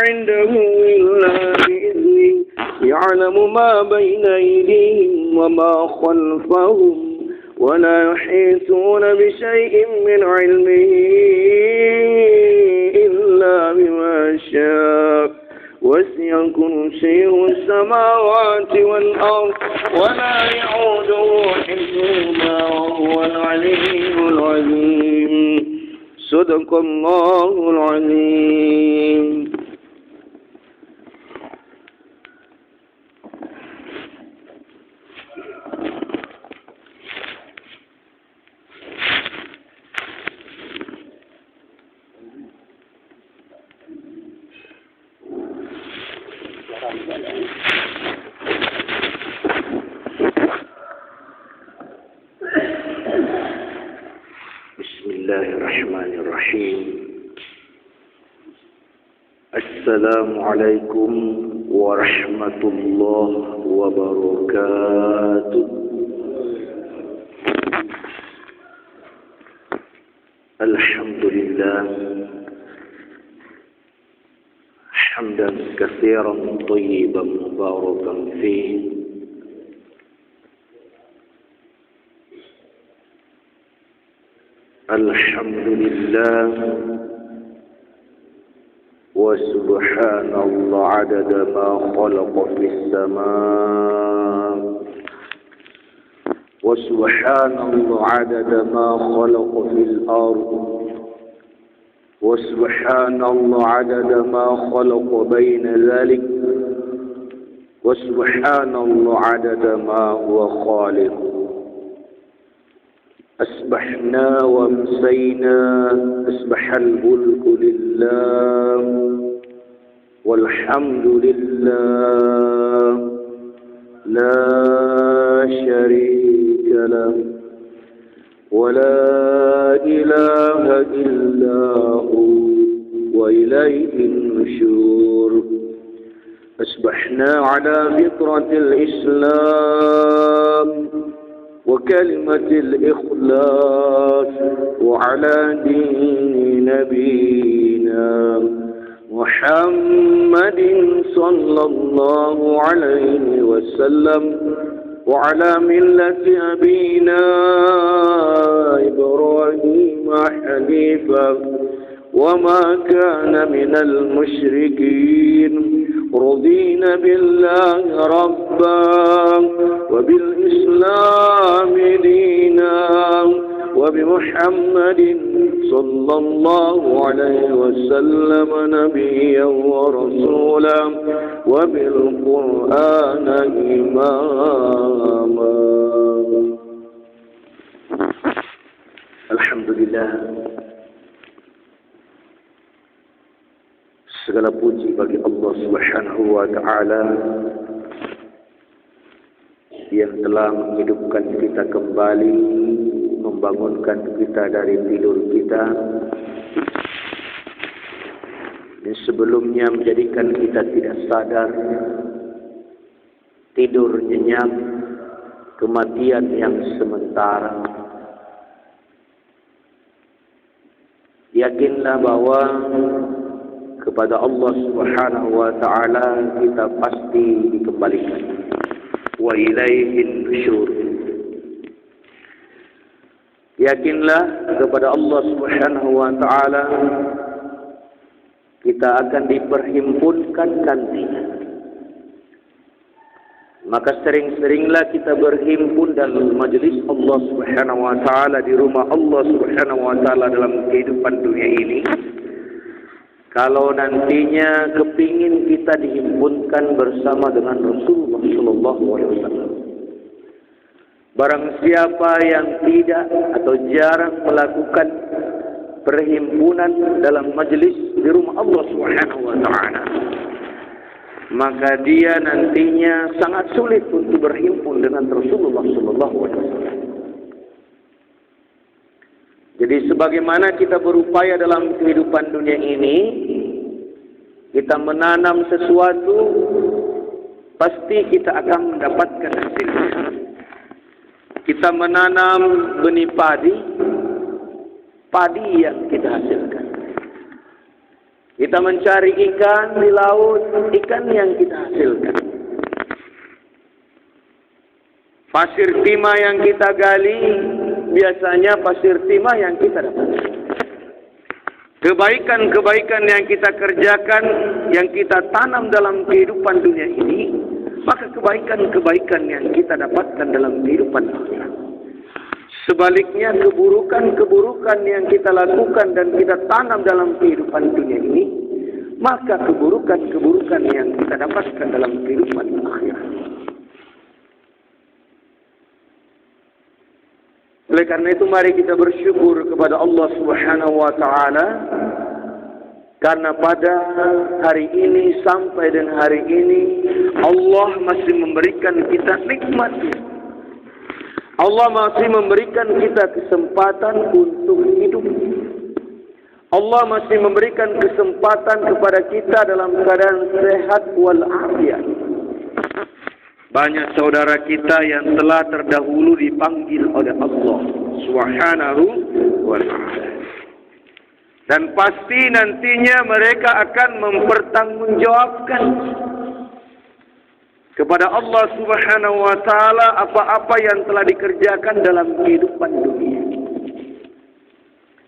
عنده إلا بإذنه يعلم ما بين أيديهم وما خلفهم ولا يحيطون بشيء من علمه إلا بما شاء وسع كرسيه السماوات والأرض ولا يعوده حفظهما وهو العلي العظيم صدق الله العظيم. Bismillahirrahmanirrahim. Assalamualaikum warahmatullahi wabarakatuh. Alhamdulillah hamdan katsiran thayyiban mubarakan fihi. Alhamdulillah wa subhanallah adada ma khalaqa fis samaa wa subhanallah adada ma khalaqa fil ard wa subhanallah adada ma khalaqa baina dhalik wa subhanallah adada ma huwa khaliq. أصبحنا وامسينا أصبح الملك لله والحمد لله لا شريك له ولا إله إلا هو وإليه النشور. أصبحنا على فطرة الإسلام وكلمة الإخلاص وعلى دين نبينا محمد صلى الله عليه وسلم وعلى ملة أبينا إبراهيم حنيفا وما كان من المشركين. رضينا بالله ربا وبالإسلام دينا وبمحمد صلى الله عليه وسلم نبيا ورسولا وبالقرآن إماما. Alhamdulillah, segala puji bagi Allah Subhanahu wa taala yang telah menghidupkan kita kembali, membangunkan kita dari tidur kita, dan sebelumnya menjadikan kita tidak sadar, tidur nyenyak, kematian yang sementara. Yakinlah bahwa kepada Allah Subhanahu wa taala kita pasti dikembalikan. Wa ilaihin nusyur. Yakinlah kepada Allah Subhanahu wa taala kita akan diperhimpunkan nantinya. Maka sering-seringlah kita berhimpun dalam majelis Allah Subhanahu wa taala, di rumah Allah Subhanahu wa taala dalam kehidupan dunia ini. Kalau nantinya kepingin kita dihimpunkan bersama dengan Rasulullah Sallallahu Alaihi Wasallam. Barang siapa yang tidak atau jarang melakukan perhimpunan dalam majelis di rumah Allah Subhanahu Wa Taala, maka dia nantinya sangat sulit untuk berhimpun dengan Rasulullah Sallallahu Alaihi Wasallam. Jadi sebagaimana kita berupaya dalam kehidupan dunia ini, kita menanam sesuatu, pasti kita akan mendapatkan hasilnya. Kita menanam benih padi yang kita hasilkan. Kita mencari ikan di laut, ikan yang kita hasilkan. Pasir timah yang kita gali, biasanya pasir timah yang kita dapatkan. Kebaikan-kebaikan yang kita kerjakan, yang kita tanam dalam kehidupan dunia ini, maka kebaikan-kebaikan yang kita dapatkan dalam kehidupan akhirat. Sebaliknya, keburukan-keburukan yang kita lakukan dan kita tanam dalam kehidupan dunia ini, maka keburukan-keburukan yang kita dapatkan dalam kehidupan akhirat. Oleh karena itu, mari kita bersyukur kepada Allah Subhanahu wa Ta'ala, karena pada hari ini sampai dengan hari ini Allah masih memberikan kita nikmat. Allah masih memberikan kita kesempatan untuk hidup. Allah masih memberikan kesempatan kepada kita dalam keadaan sehat walafiat. Banyak saudara kita yang telah terdahulu dipanggil oleh Allah Subhanahu wa Ta'ala. Dan pasti nantinya mereka akan mempertanggungjawabkan kepada Allah Subhanahu wa Ta'ala apa-apa yang telah dikerjakan dalam kehidupan dunia.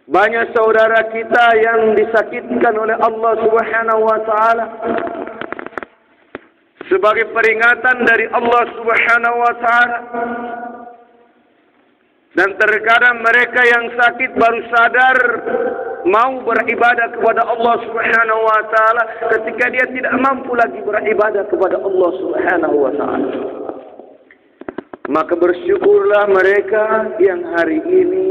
Banyak saudara kita yang disakitkan oleh Allah Subhanahu wa Ta'ala. Sebagai peringatan dari Allah Subhanahu wa Ta'ala. Dan terkadang mereka yang sakit baru sadar mau beribadah kepada Allah Subhanahu wa Ta'ala ketika dia tidak mampu lagi beribadah kepada Allah Subhanahu wa Ta'ala. Maka bersyukurlah mereka yang hari ini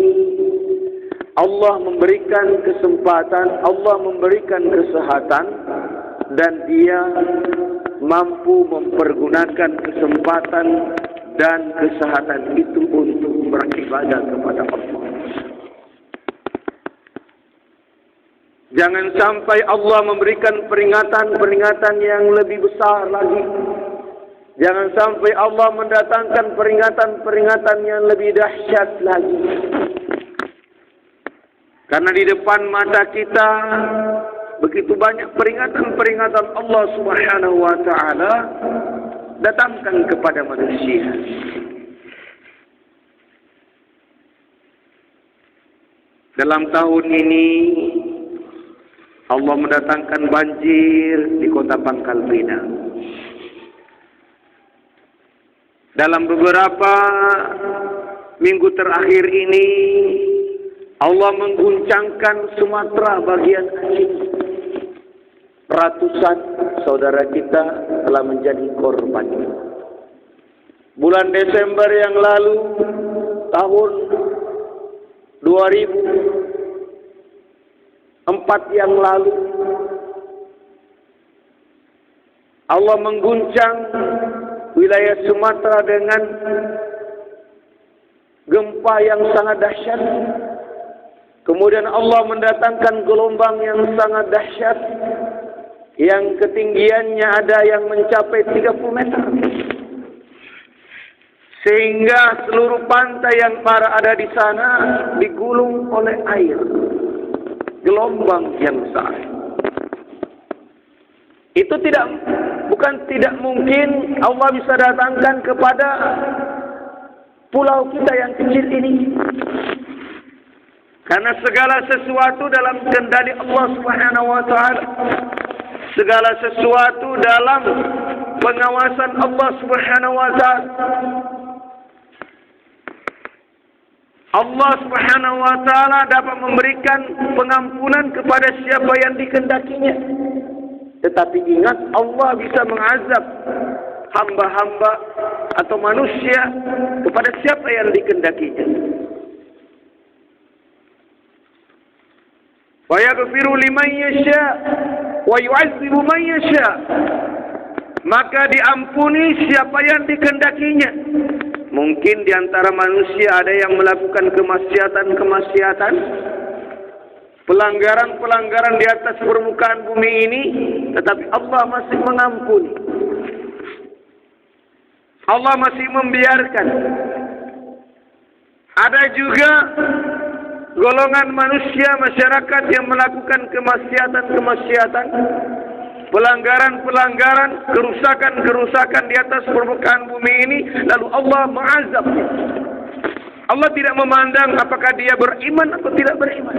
Allah memberikan kesempatan, Allah memberikan kesehatan, dan dia mampu mempergunakan kesempatan dan kesehatan itu untuk beribadah kepada Allah. Jangan sampai Allah memberikan peringatan-peringatan yang lebih besar lagi. Jangan sampai Allah mendatangkan peringatan-peringatan yang lebih dahsyat lagi. Karena di depan mata kita begitu banyak peringatan-peringatan Allah Subhanahu wa Ta'ala datangkan kepada manusia. Dalam tahun ini Allah mendatangkan banjir di kota Pangkal Pinang. Dalam beberapa minggu terakhir ini Allah mengguncangkan Sumatera bagian Aceh. Ratusan saudara kita telah menjadi korban. Bulan Desember yang lalu, tahun 2004 yang lalu, Allah mengguncang wilayah Sumatera dengan gempa yang sangat dahsyat. Kemudian Allah mendatangkan gelombang yang sangat dahsyat, yang ketinggiannya ada yang mencapai 30 meter. Sehingga seluruh pantai yang ada di sana digulung oleh air. Gelombang yang besar. Itu bukan tidak mungkin Allah bisa datangkan kepada pulau kita yang kecil ini. Karena segala sesuatu dalam kendali Allah Subhanahu wa Ta'ala. Segala sesuatu dalam pengawasan Allah Subhanahu wa Ta'ala. Allah Subhanahu wa Ta'ala dapat memberikan pengampunan kepada siapa yang dikehendakinya. Tetapi ingat, Allah bisa mengazab hamba-hamba atau manusia kepada siapa yang dikehendakinya. Wa yaghfiru liman yasha wa yu'adzibu man yasha. Maka diampuni siapa yang dikehendakinya. Mungkin di antara manusia ada yang melakukan kemaksiatan-kemaksiatan, pelanggaran-pelanggaran di atas permukaan bumi ini, tetapi Allah masih mengampuni. Allah masih membiarkan. Ada juga golongan manusia masyarakat yang melakukan kemaksiatan, pelanggaran, kerusakan di atas permukaan bumi ini, lalu Allah mengazab. Allah tidak memandang apakah dia beriman atau tidak beriman.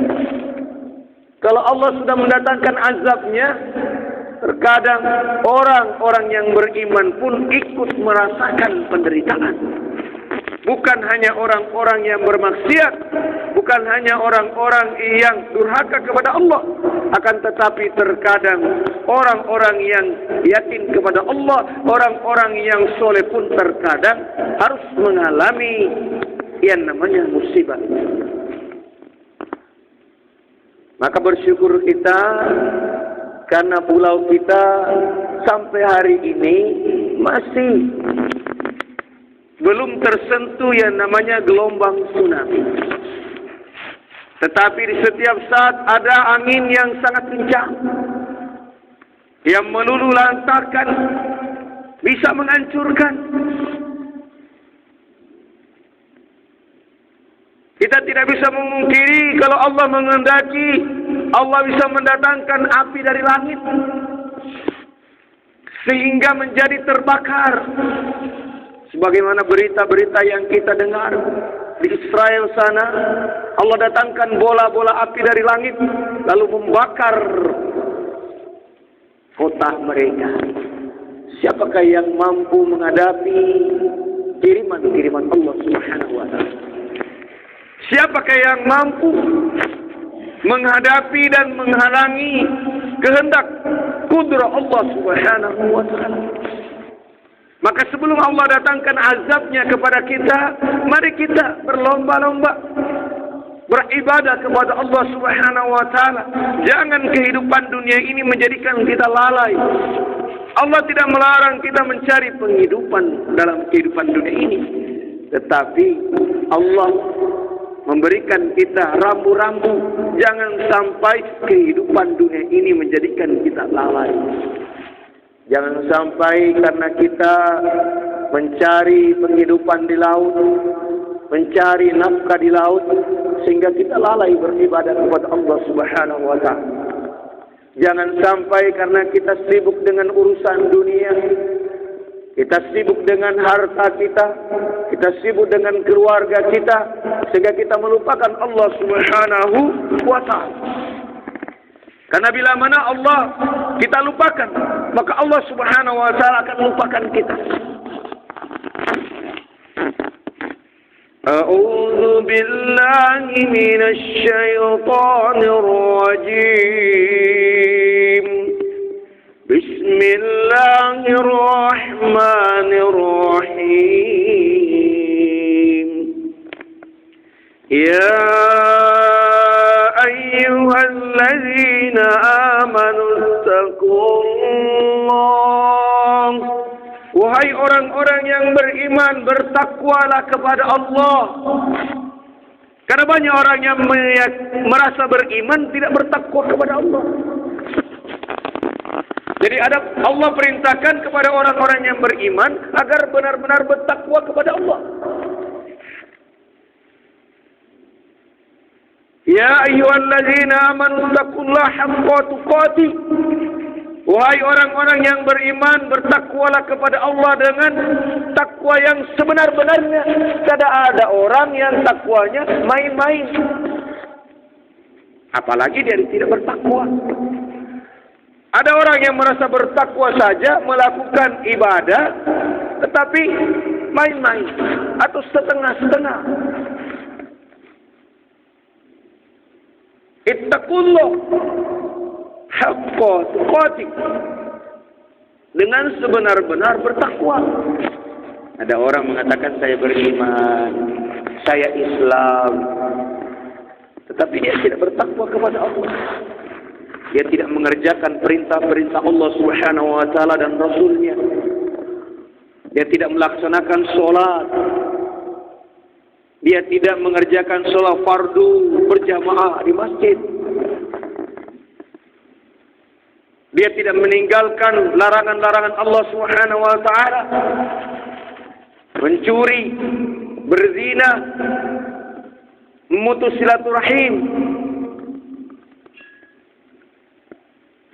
Kalau Allah sudah mendatangkan azabnya, terkadang orang-orang yang beriman pun ikut merasakan penderitaan. Bukan hanya orang-orang yang bermaksiat, bukan hanya orang-orang yang durhaka kepada Allah, akan tetapi terkadang orang-orang yang yakin kepada Allah, orang-orang yang soleh pun terkadang harus mengalami yang namanya musibah. Maka bersyukur kita karena pulau kita sampai hari ini masih belum tersentuh yang namanya gelombang tsunami. Tetapi di setiap saat ada angin yang sangat kencang yang meluluhlantarkan, bisa menghancurkan. Kita tidak bisa memungkiri kalau Allah menghendaki, Allah bisa mendatangkan api dari langit sehingga menjadi terbakar. Sebagaimana berita-berita yang kita dengar di Israel sana, Allah datangkan bola-bola api dari langit lalu membakar kota mereka. Siapakah yang mampu menghadapi kiriman-kiriman Allah Subhanahu wa taala? Siapakah yang mampu menghadapi dan menghalangi kehendak kudrah Allah Subhanahu wa taala? Maka sebelum Allah datangkan azabnya kepada kita, mari kita berlomba-lomba beribadah kepada Allah Subhanahu wa taala. Jangan kehidupan dunia ini menjadikan kita lalai. Allah tidak melarang kita mencari penghidupan dalam kehidupan dunia ini, tetapi Allah memberikan kita rambu-rambu. Jangan sampai kehidupan dunia ini menjadikan kita lalai. Jangan sampai karena kita mencari penghidupan di laut, mencari nafkah di laut, sehingga kita lalai beribadah kepada Allah Subhanahu wa taala. Jangan sampai karena kita sibuk dengan urusan dunia, kita sibuk dengan harta kita sibuk dengan keluarga kita, sehingga kita melupakan Allah Subhanahu wa taala. Karena bila mana Allah kita lupakan, maka Allah Subhanahu wa taala akan lupakan kita. A'udzu billahi minasy syaithanir rajim. Bismillahirrahmanirrahim. Ya ayyuhalladzina amanu taqullah. Wahai orang-orang yang beriman, bertakwalah kepada Allah. Karena banyak orang yang merasa beriman tidak bertakwa kepada Allah. Jadi Allah perintahkan kepada orang-orang yang beriman agar benar-benar bertakwa kepada Allah. Ya ayyuhalladzina amanu taqullaha haqqa tuqatih. Wahai orang-orang yang beriman, bertakwalah kepada Allah dengan takwa yang sebenar-benarnya. Tidak ada orang yang takwanya main-main, apalagi dia tidak bertakwa. Ada orang yang merasa bertakwa saja, melakukan ibadah, tetapi main-main atau setengah-setengah. Ittaqullah haqqa tuqatih, dengan sebenar-benar bertakwa. Ada orang mengatakan saya beriman, saya Islam, tetapi dia tidak bertakwa kepada Allah. Dia tidak mengerjakan perintah-perintah Allah Subhanahu wa taala dan Rasulnya. Dia tidak melaksanakan sholat. Dia tidak mengerjakan sholat fardu berjamaah di masjid. Dia tidak meninggalkan larangan-larangan Allah Subhanahu wa taala. Mencuri, berzina, memutus silaturahim,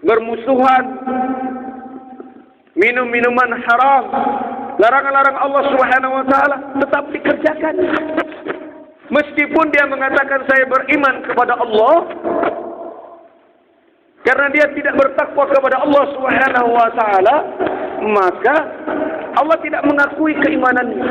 bermusuhan, minum minuman haram, larangan-larang Allah Subhanahu wa taala tetap dikerjakan. Meskipun dia mengatakan saya beriman kepada Allah, karena dia tidak bertakwa kepada Allah Subhanahu wa taala, maka Allah tidak mengakui keimanannya.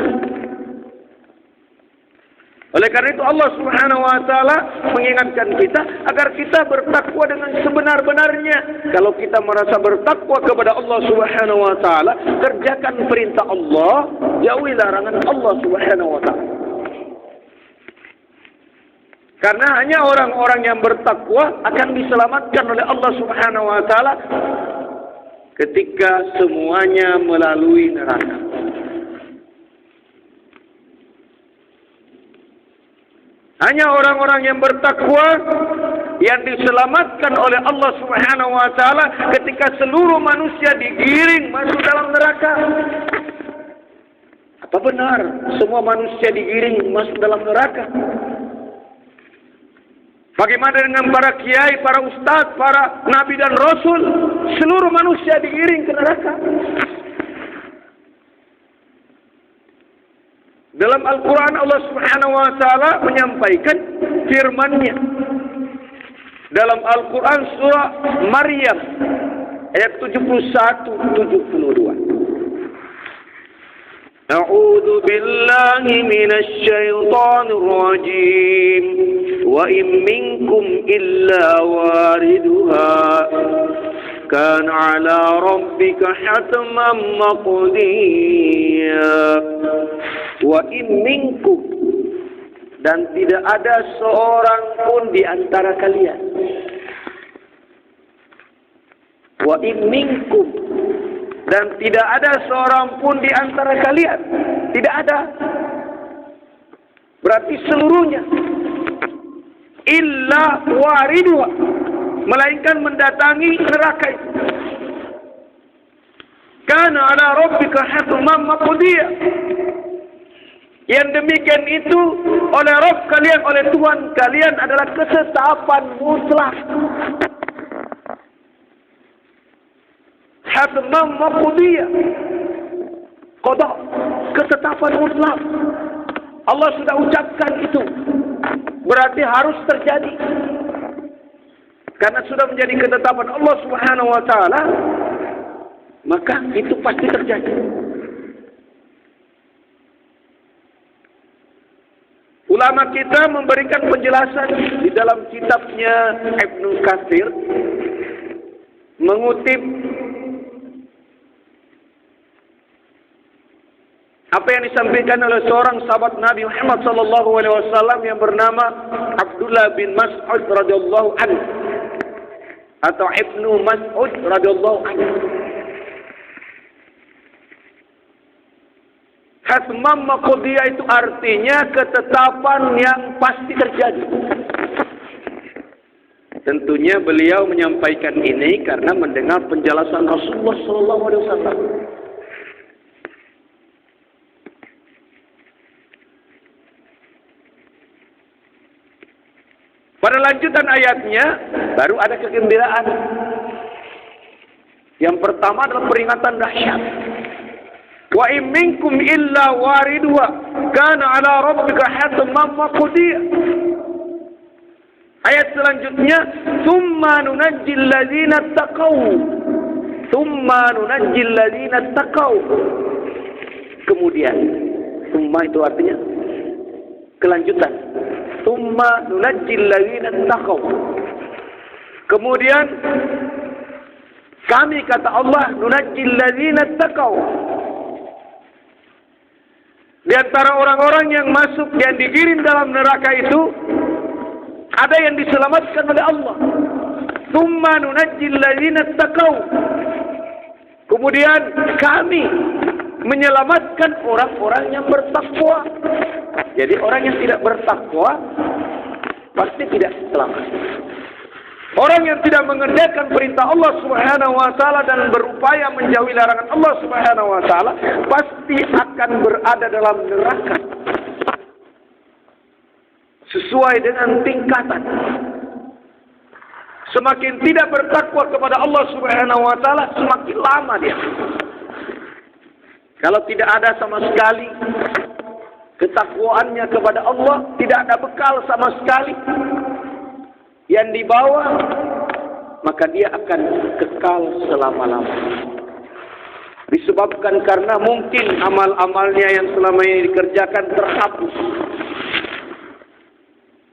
Oleh karena itu Allah Subhanahu wa taala mengingatkan kita agar kita bertakwa dengan sebenar-benarnya. Kalau kita merasa bertakwa kepada Allah Subhanahu wa taala, kerjakan perintah Allah, jauhi larangan Allah Subhanahu wa taala. Karena hanya orang-orang yang bertakwa akan diselamatkan oleh Allah Subhanahu wa taala ketika semuanya melalui neraka. Hanya orang-orang yang bertakwa yang diselamatkan oleh Allah Subhanahu wa taala ketika seluruh manusia digiring masuk dalam neraka. Apa benar semua manusia digiring masuk dalam neraka? Bagaimana dengan para kiai, para ustadz, para nabi dan rasul? Seluruh manusia digiring ke neraka. Dalam Al-Quran Allah Subhanahu wa taala menyampaikan firman-Nya. Dalam Al-Quran surah Maryam ayat 71-72. A'udzu billahi minasy syaithanir rajim. Wa in minkum illa wariduha kana 'ala rabbika hatman maqdiya. Wa in minkum, dan tidak ada seorang pun di antara kalian. Wa in minkum, dan tidak ada seorang pun di antara kalian. Tidak ada. Berarti seluruhnya. Illa wariduha, melainkan mendatangi neraka itu. Kana ala rabbika hatman maqdiya. Yang demikian itu oleh Rabb kalian, oleh Tuhan kalian adalah ketetapan mutlak. Hatman maqdiya. Qada, ketetapan mutlak. Allah sudah ucapkan itu. Berarti harus terjadi. Karena sudah menjadi ketetapan Allah Subhanahu wa taala, maka itu pasti terjadi. Ulama kita memberikan penjelasan di dalam kitabnya Ibnu Katsir, mengutip apa yang disampaikan oleh seorang sahabat Nabi Muhammad SAW yang bernama Abdullah bin Mas'ud radhiyallahu anhu atau Ibnu Mas'ud radhiyallahu anhu. Hatman maqdiyah itu artinya ketetapan yang pasti terjadi. Tentunya beliau menyampaikan ini karena mendengar penjelasan Rasulullah SAW. Pada lanjutan ayatnya baru ada kegembiraan. Yang pertama adalah peringatan dahsyat. Wa in minkum illa wariduha kana ala rabbika hatman maqdiya. Ayat selanjutnya, tsumma nunajjil ladzina taqaw. Tsumma nunajjil ladzina taqaw. Kemudian, tsumma itu artinya kelanjutan. Tsumma nunajjil ladzina taqaw. Kemudian kami, kata Allah, nunajjil ladzina taqaw. Di antara orang-orang yang masuk, yang digiring dalam neraka itu, ada yang diselamatkan oleh Allah. Tsumma nunajjil ladzina taqaw. Kemudian kami menyelamatkan orang-orang yang bertakwa. Jadi orang yang tidak bertakwa pasti tidak selamat. Orang yang tidak mengerjakan perintah Allah Subhanahu wa taala dan berupaya menjauhi larangan Allah Subhanahu wa taala pasti akan berada dalam neraka. sesuai dengan tingkatan. Semakin tidak bertakwa kepada Allah Subhanahu wa taala, semakin lama dia. Kalau tidak ada sama sekali ketakwaannya kepada Allah, tidak ada bekal sama sekali yang dibawa, maka dia akan kekal selama-lamanya. Disebabkan karena mungkin amal-amalnya yang selama ini dikerjakan terhapus.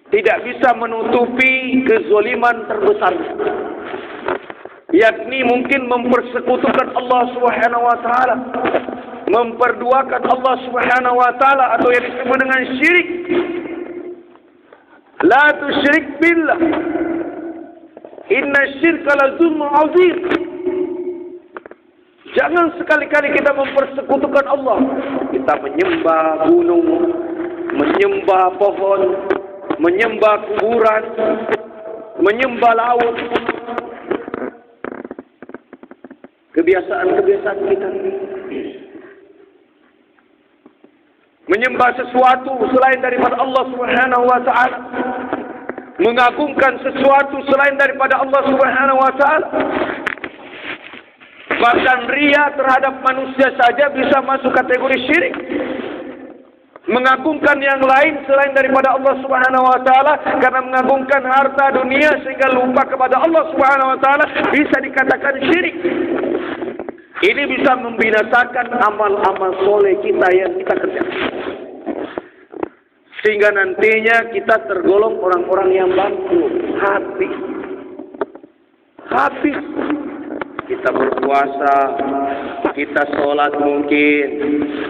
Tidak bisa menutupi kezaliman terbesar, yakni mungkin mempersekutukan Allah Subhanahu wa taala, memperduakan Allah Subhanahu wa taala, atau yang disebut dengan syirik. La tusyrik billah, inna syirka la zulmun azim. Jangan sekali-kali kita mempersekutukan Allah. Kita menyembah gunung, menyembah pohon, menyembah kuburan, menyembah laut. Kebiasaan-kebiasaan kita. Menyembah sesuatu selain daripada Allah Subhanahu wa taala. Mengagungkan sesuatu selain daripada Allah Subhanahu wa taala. Bahkan ria terhadap manusia saja bisa masuk kategori syirik. Mengagungkan yang lain selain daripada Allah Subhanahu wa taala, karena mengagungkan harta dunia sehingga lupa kepada Allah Subhanahu wa taala, bisa dikatakan syirik. Ini bisa membinasakan amal-amal soleh kita yang kita kerjakan, sehingga nantinya kita tergolong orang-orang yang bangkrut, habis. Kita berpuasa, kita sholat mungkin,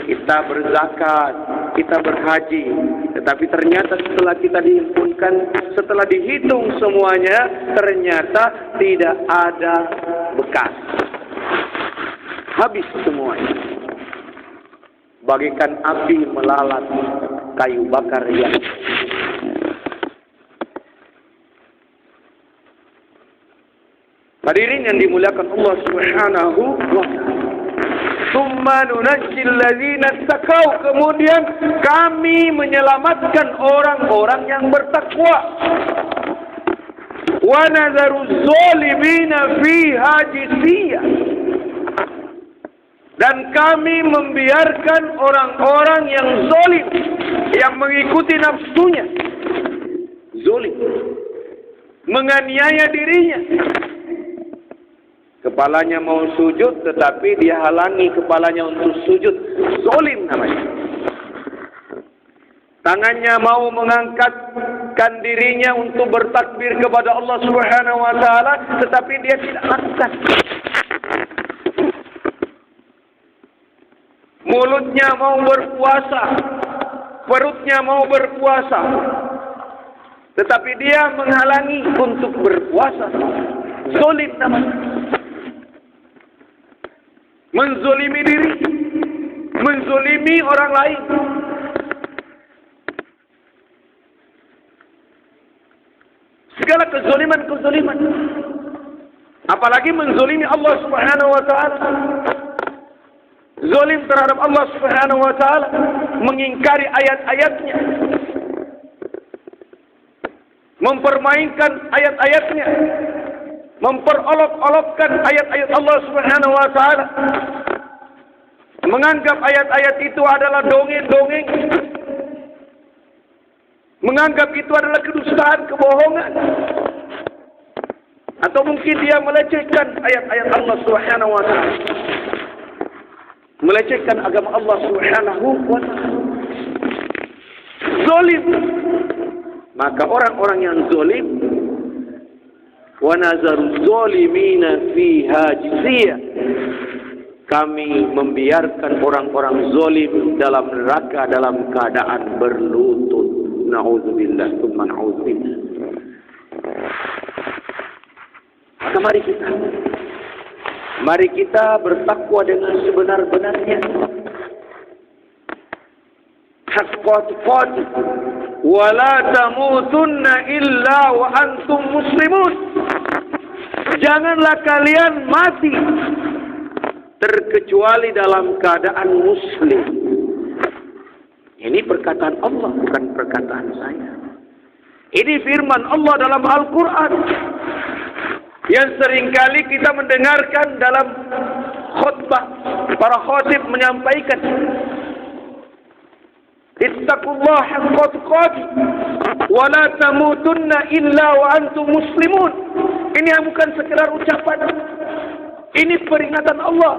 kita berzakat, kita berhaji. Tetapi ternyata setelah kita dihimpunkan, setelah dihitung semuanya, ternyata tidak ada bekas. Habis semuanya. Bagaikan api melalat kayu bakar yang hadirin yang dimuliakan Allah Subhanahu wa taala. Tsumma nunajjil ladzina taqaw, kemudian kami menyelamatkan orang-orang yang bertakwa. Wa nadharu dzalimina fiha jisiyya, dan kami membiarkan orang-orang yang zalim, yang mengikuti nafsunya, zalim, menganiaya dirinya. Kepalanya mau sujud, tetapi dia halangi kepalanya untuk sujud. Zalim namanya. Tangannya mau mengangkatkan dirinya untuk bertakbir kepada Allah Subhanahu wa taala, tetapi dia tidak lakukan. Mulutnya mau berpuasa, perutnya mau berpuasa, tetapi dia menghalangi untuk berpuasa. Zalim namanya. Menzolimi diri, menzolimi orang lain. Segala kezoliman. Apalagi menzolimi Allah Subhanahu wa taala. Zolim terhadap Allah Subhanahu wa taala, mengingkari ayat-ayatnya, mempermainkan ayat-ayatnya, memperolok-olokkan ayat-ayat Allah Subhanahu wa taala, menganggap ayat-ayat itu adalah dongeng-dongeng, menganggap itu adalah kedustaan, kebohongan, atau mungkin dia melecehkan ayat-ayat Allah Subhanahu wa taala, melecehkan agama Allah Subhanahu wa taala. Zalim. Maka orang-orang yang zalim, wa nazaru zalimina fiha jisiyya, kami membiarkan orang-orang zalim dalam neraka dalam keadaan berlutut. Nauzubillah, tsumma nauzubillah. Maka mari kita bertakwa dengan sebenar-benarnya. Haqqa tuqatih wa la tamutunna illa wa antum muslimun. Janganlah kalian mati terkecuali dalam keadaan muslim. Ini perkataan Allah, bukan perkataan saya. Ini firman Allah dalam Al-Quran yang seringkali kita mendengarkan dalam khutbah. Para khatib menyampaikan, ittaqullah haqqa tuqatih wa la tamutunna illa wa antum muslimun. Ini bukan sekedar ucapan, ini peringatan Allah.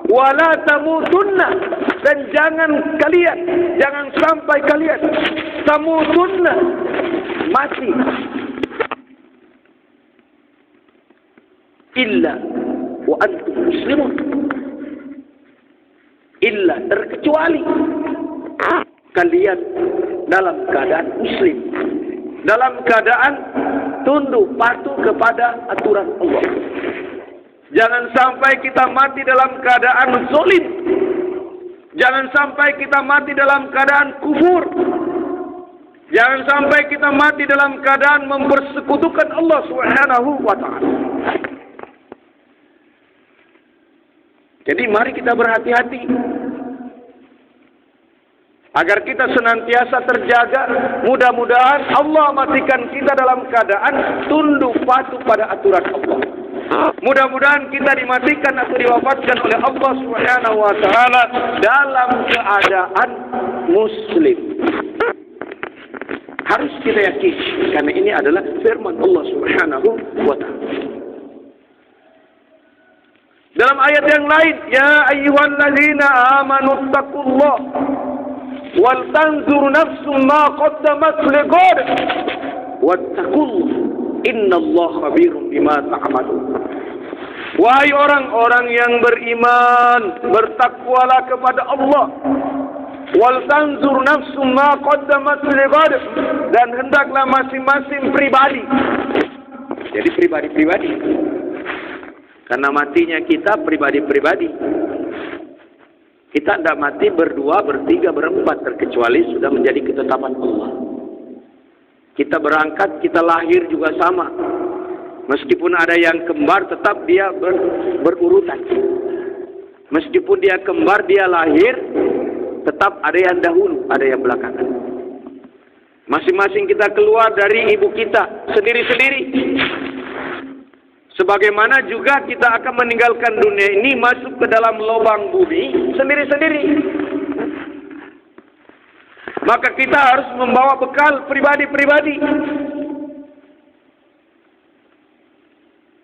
Wa la tamutunna, dan jangan sampai kalian tamutunna, mati, illa wa antum muslimun, illa, terkecuali kalian dalam keadaan muslim, dalam keadaan tunduk patuh kepada aturan Allah. Jangan sampai kita mati dalam keadaan zalim. Jangan sampai kita mati dalam keadaan kufur. Jangan sampai kita mati dalam keadaan mempersekutukan Allah Subhanahu wa taala. Jadi mari kita berhati-hati agar kita senantiasa terjaga. Mudah-mudahan Allah matikan kita dalam keadaan tunduk patuh pada aturan Allah. Mudah-mudahan kita dimatikan atau diwafatkan oleh Allah Subhanahu wa taala dalam keadaan muslim. Harus kita yakini karena ini adalah firman Allah Subhanahu wa taala. Dalam ayat yang lain, ya ayyuhalladzina amanu taqullah wal tanzur nafsum ma qaddamat lighad wattaqullah innallaha khabirum bima ta'malun. Wahai orang-orang yang beriman, bertakwalah kepada Allah. Wal tanzur nafsum ma qaddamat lighad, dan hendaklah masing-masing pribadi. Jadi pribadi-pribadi. Karena matinya kita pribadi-pribadi. Kita tidak mati berdua, bertiga, berempat, terkecuali sudah menjadi ketetapan Allah. Kita berangkat, kita lahir juga sama. Meskipun ada yang kembar, tetap dia berurutan. Meskipun dia kembar, dia lahir, tetap ada yang dahulu, ada yang belakangan. Masing-masing kita keluar dari ibu kita sendiri-sendiri. Sebagaimana juga kita akan meninggalkan dunia ini, masuk ke dalam lubang bumi sendiri-sendiri. Maka kita harus membawa bekal pribadi-pribadi.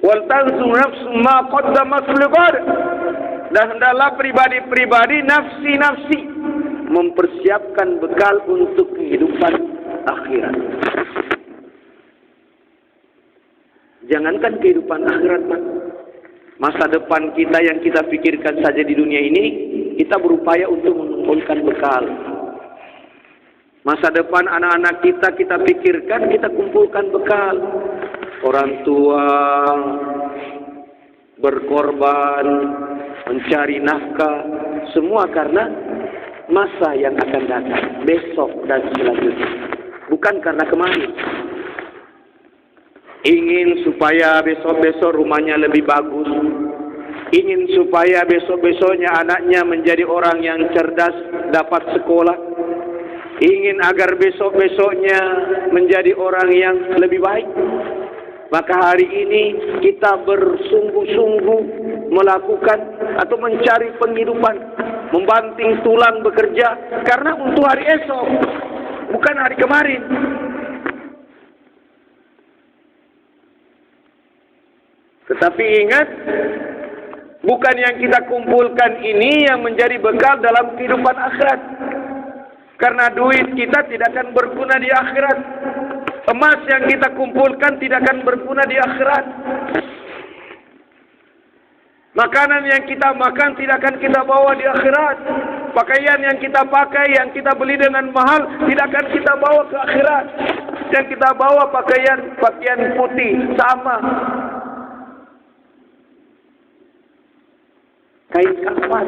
Wal tanzur nafsum ma qaddamat lighad, dan hendaklah pribadi-pribadi, nafsi-nafsi mempersiapkan bekal untuk kehidupan akhirat. Jangankan kehidupan akhirat, masa depan kita yang kita pikirkan saja di dunia ini, kita berupaya untuk mengumpulkan bekal. Masa depan anak-anak kita pikirkan, kita kumpulkan bekal. Orang tua berkorban, mencari nafkah, semua karena masa yang akan datang, besok dan selanjutnya. Bukan karena kemarin. Ingin supaya besok-besok rumahnya lebih bagus. Ingin supaya besok-besoknya anaknya menjadi orang yang cerdas, dapat sekolah. Ingin agar besok-besoknya menjadi orang yang lebih baik. Maka hari ini kita bersungguh-sungguh melakukan atau mencari penghidupan, membanting tulang bekerja karena untuk hari esok, bukan hari kemarin. Tetapi ingat, bukan yang kita kumpulkan ini yang menjadi bekal dalam kehidupan akhirat. Karena duit kita tidak akan berguna di akhirat. Emas yang kita kumpulkan tidak akan berguna di akhirat. Makanan yang kita makan tidak akan kita bawa di akhirat. Pakaian yang kita pakai, yang kita beli dengan mahal, tidak akan kita bawa ke akhirat. Yang kita bawa pakaian putih, sama. Kain kafan.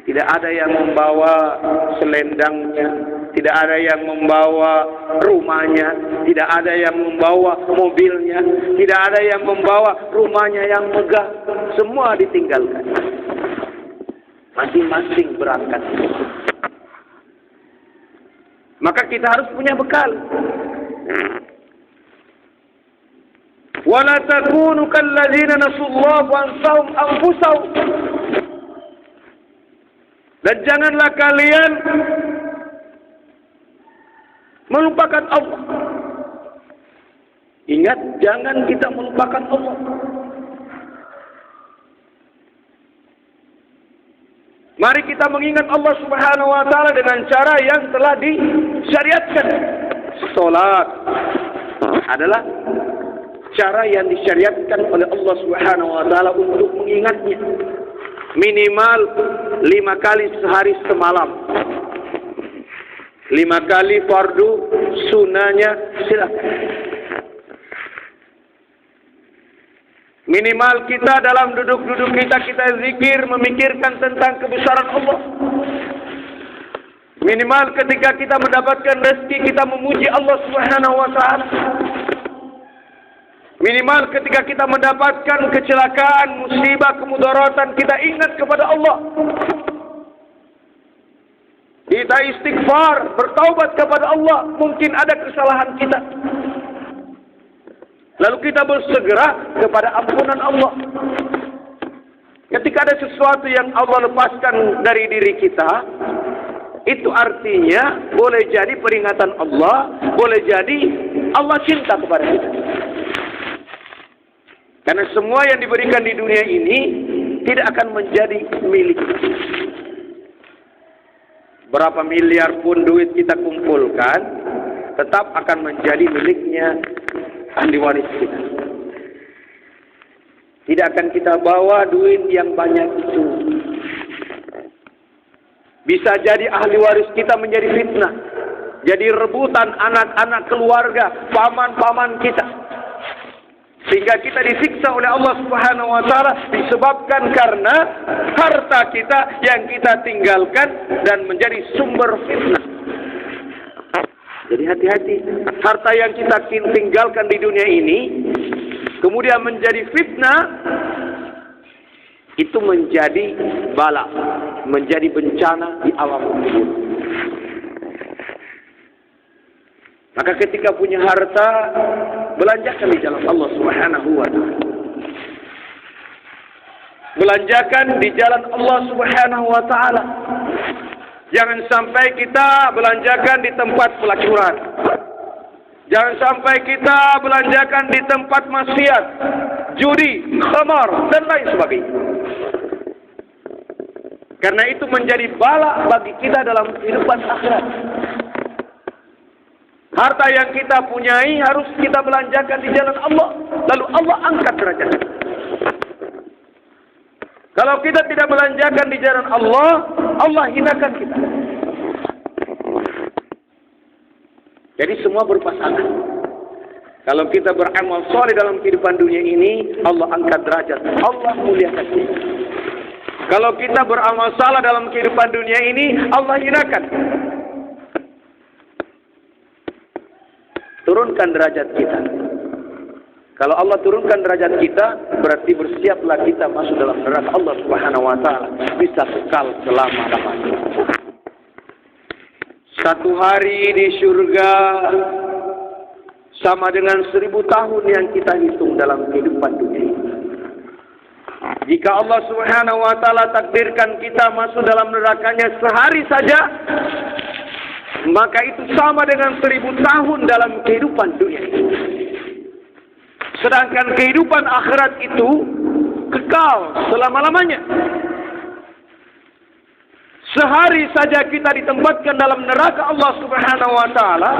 Tidak ada yang membawa selendangnya, tidak ada yang membawa rumahnya, tidak ada yang membawa mobilnya, tidak ada yang membawa rumahnya yang megah. Semua ditinggalkan. Masing-masing berangkat. Maka kita harus punya bekal. Wala takunu kalladzina nasullaha wa ansahum anfusahum. Dan janganlah kalian melupakan Allah. Ingat, jangan kita melupakan Allah. Mari kita mengingat Allah Subhanahu wa taala dengan cara yang telah disyariatkan. Salat adalah cara yang disyariatkan oleh Allah Subhanahu wa taala untuk mengingatnya. Minimal 5 kali sehari semalam. 5 kali fardu, sunnahnya silakan. Minimal kita dalam duduk-duduk kita zikir, memikirkan tentang kebesaran Allah. Minimal ketika kita mendapatkan rezeki, kita memuji Allah Subhanahu wa taala. Minimal ketika kita mendapatkan kecelakaan, musibah, kemudaratan, kita ingat kepada Allah. Kita istighfar, bertaubat kepada Allah. Mungkin ada kesalahan kita. Lalu kita bersegera kepada ampunan Allah. Ketika ada sesuatu yang Allah lepaskan dari diri kita, itu artinya boleh jadi peringatan Allah, boleh jadi Allah cinta kepada kita. Karena semua yang diberikan di dunia ini tidak akan menjadi milik kita. Berapa miliar pun duit kita kumpulkan, tetap akan menjadi miliknya ahli waris kita. Tidak akan kita bawa duit yang banyak itu. Bisa jadi ahli waris kita menjadi fitnah, jadi rebutan anak-anak keluarga, paman-paman kita. Sehingga kita disiksa oleh Allah Subhanahu wa taala disebabkan karena harta kita yang kita tinggalkan dan menjadi sumber fitnah. Jadi hati-hati, harta yang kita tinggalkan di dunia ini kemudian menjadi fitnah, itu menjadi bala, menjadi bencana di alam kubur. Maka ketika punya harta, belanjakan di jalan Allah Subhanahu wa taala. Belanjakan di jalan Allah Subhanahu wa taala. Jangan sampai kita belanjakan di tempat pelacuran. Jangan sampai kita belanjakan di tempat maksiat, judi, khamar, dan lain sebagainya. Karena itu menjadi bala bagi kita dalam kehidupan akhirat. Harta yang kita punyai harus kita belanjakan di jalan Allah. Lalu Allah angkat derajat. Kalau kita tidak belanjakan di jalan Allah, Allah hinakan kita. Jadi semua berpasangan. Kalau kita beramal saleh dalam kehidupan dunia ini, Allah angkat derajat, Allah muliakan kita. Kalau kita beramal salah dalam kehidupan dunia ini, Allah hinakan. Turunkan derajat kita. Kalau Allah turunkan derajat kita, berarti bersiaplah kita masuk dalam neraka Allah Subhanahu wa taala, bisa kekal selama-lamanya. Satu hari di surga sama dengan 1000 tahun yang kita hitung dalam kehidupan dunia ini. Jika Allah Subhanahu wa taala takdirkan kita masuk dalam nerakanya sehari saja, maka itu sama dengan 1000 tahun dalam kehidupan dunia ini. Sedangkan kehidupan akhirat itu kekal selama-lamanya. Sehari saja kita ditempatkan dalam neraka Allah Subhanahu wa taala,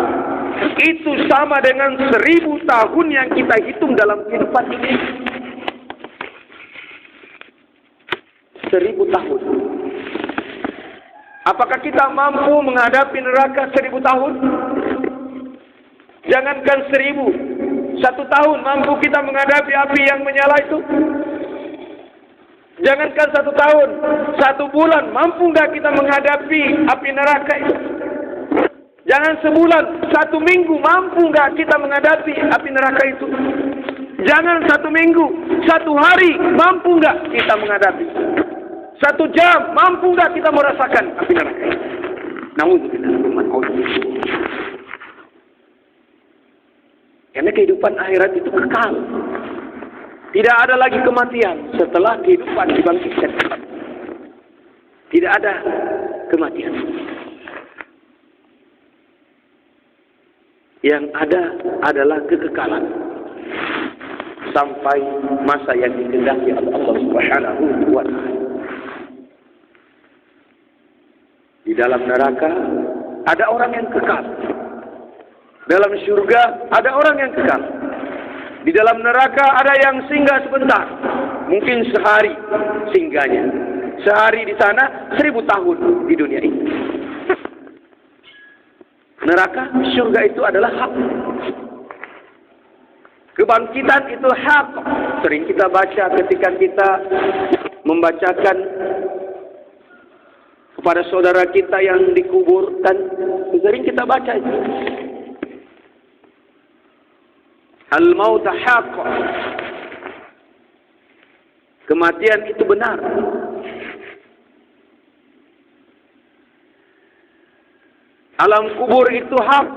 itu sama dengan 1000 tahun yang kita hitung dalam kehidupan ini. 1000 tahun. Apakah kita mampu menghadapi neraka 1000 tahun? Jangankan 1000, 1 tahun mampu kita menghadapi api yang menyala itu? Jangankan 1 tahun, 1 bulan mampu nggak kita menghadapi api neraka itu? Jangan sebulan, 1 minggu mampu nggak kita menghadapi api neraka itu? Jangan 1 minggu, 1 hari mampu nggak kita menghadapi? 1 jam mampu nggak kita merasakan api neraka itu? Nauzubillah. Karena kehidupan akhirat itu kekal. Tidak ada lagi kematian setelah kehidupan dibangkitkan. Tidak ada kematian. Yang ada adalah kekekalan sampai masa yang dikehendaki oleh Allah Subhanahu wa taala. Di dalam neraka ada orang yang kekal. Dalam surga ada orang yang kekal. Di dalam neraka ada yang singgah sebentar. Mungkin sehari singgahnya. Sehari di sana, 1000 tahun di dunia ini. Neraka, surga itu adalah hak. Kebangkitan itu hak. Sering kita baca ketika kita membacakan kepada saudara kita yang dikuburkan. Sering kita baca itu. Al-maut haq. Kematian itu benar. Alam kubur itu hak.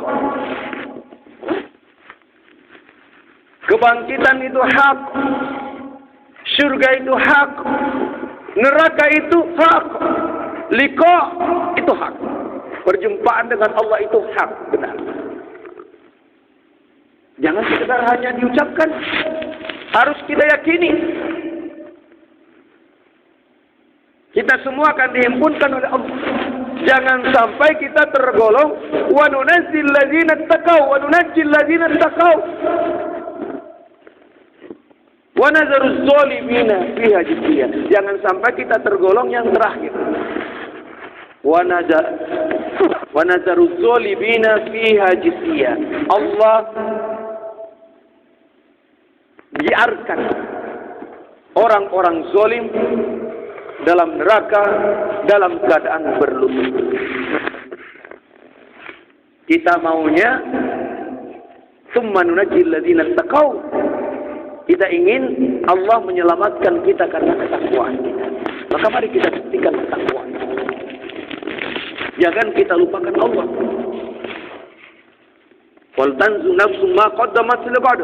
Kebangkitan itu hak. Surga itu hak. Neraka itu hak. Liqa itu hak. Perjumpaan dengan Allah itu hak, benar. Jangan sekedar hanya diucapkan. Harus kita yakini. Kita semua akan dihimpunkan oleh Allah. Jangan sampai kita tergolong wa nunazzil ladzina taqaw wa nunajjil ladzina taqaw wa nazaruz zalimina fiha jithiya. Jangan sampai kita tergolong yang terakhir. Wa nazaruz zalimina fiha jithiya. Allah biarkan orang-orang zalim dalam neraka dalam keadaan berlutut. Kita maunya tsumma nunajjil ladzina taqaw. Kita ingin Allah menyelamatkan kita karena ketakwaan kita. Maka mari kita buktikan ketakwaan. Jangan kita lupakan Allah. Wal tanzu nafsum ma qaddamat liqad.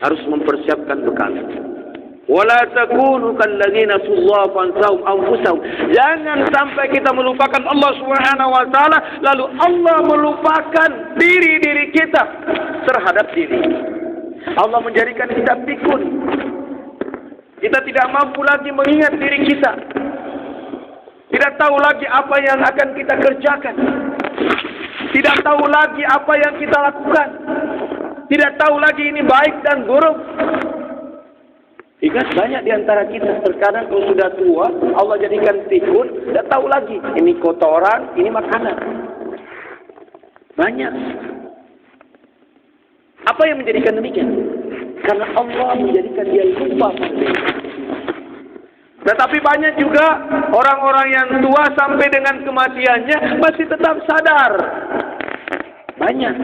Harus mempersiapkan bekal. Wala takunu kalladzina sullaha fansahum anfusahum. Jangan sampai kita melupakan Allah Subhanahu wa taala lalu Allah melupakan diri kita terhadap diri. Allah menjadikan kita pikun. Kita tidak mampu lagi mengingat diri kita. Tidak tahu lagi apa yang akan kita kerjakan. Tidak tahu lagi apa yang kita lakukan. Tidak tahu lagi ini baik dan buruk. Ingat banyak di antara kita terkadang kalau sudah tua, Allah jadikan pikun, tidak tahu lagi ini kotoran, ini makanan. Banyak. Apa yang menjadikan demikian? Karena Allah menjadikan dia lupa. Tetapi banyak juga orang-orang yang tua sampai dengan kematiannya masih tetap sadar. Banyak.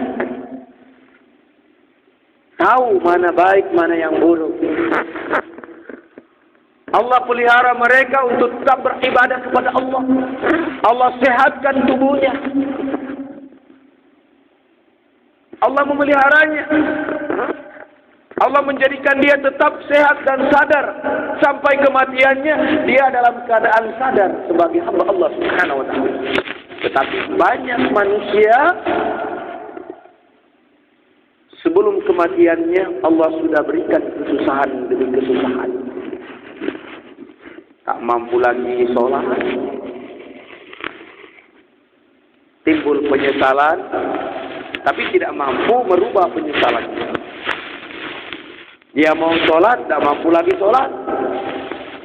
Tahu mana baik, mana yang buruk. Allah pelihara mereka untuk tetap beribadah kepada Allah. Allah sehatkan tubuhnya. Allah memeliharanya. Allah menjadikan dia tetap sehat dan sadar. Sampai kematiannya, dia dalam keadaan sadar sebagai hamba Allah Subhanahu wa ta'ala. Tetapi banyak manusia sebelum kematiannya Allah sudah berikan kesusahan demi kesusahan. Tak mampu lagi sholat. Timbul penyesalan. Tapi tidak mampu merubah penyesalannya. Dia mau sholat, tak mampu lagi sholat.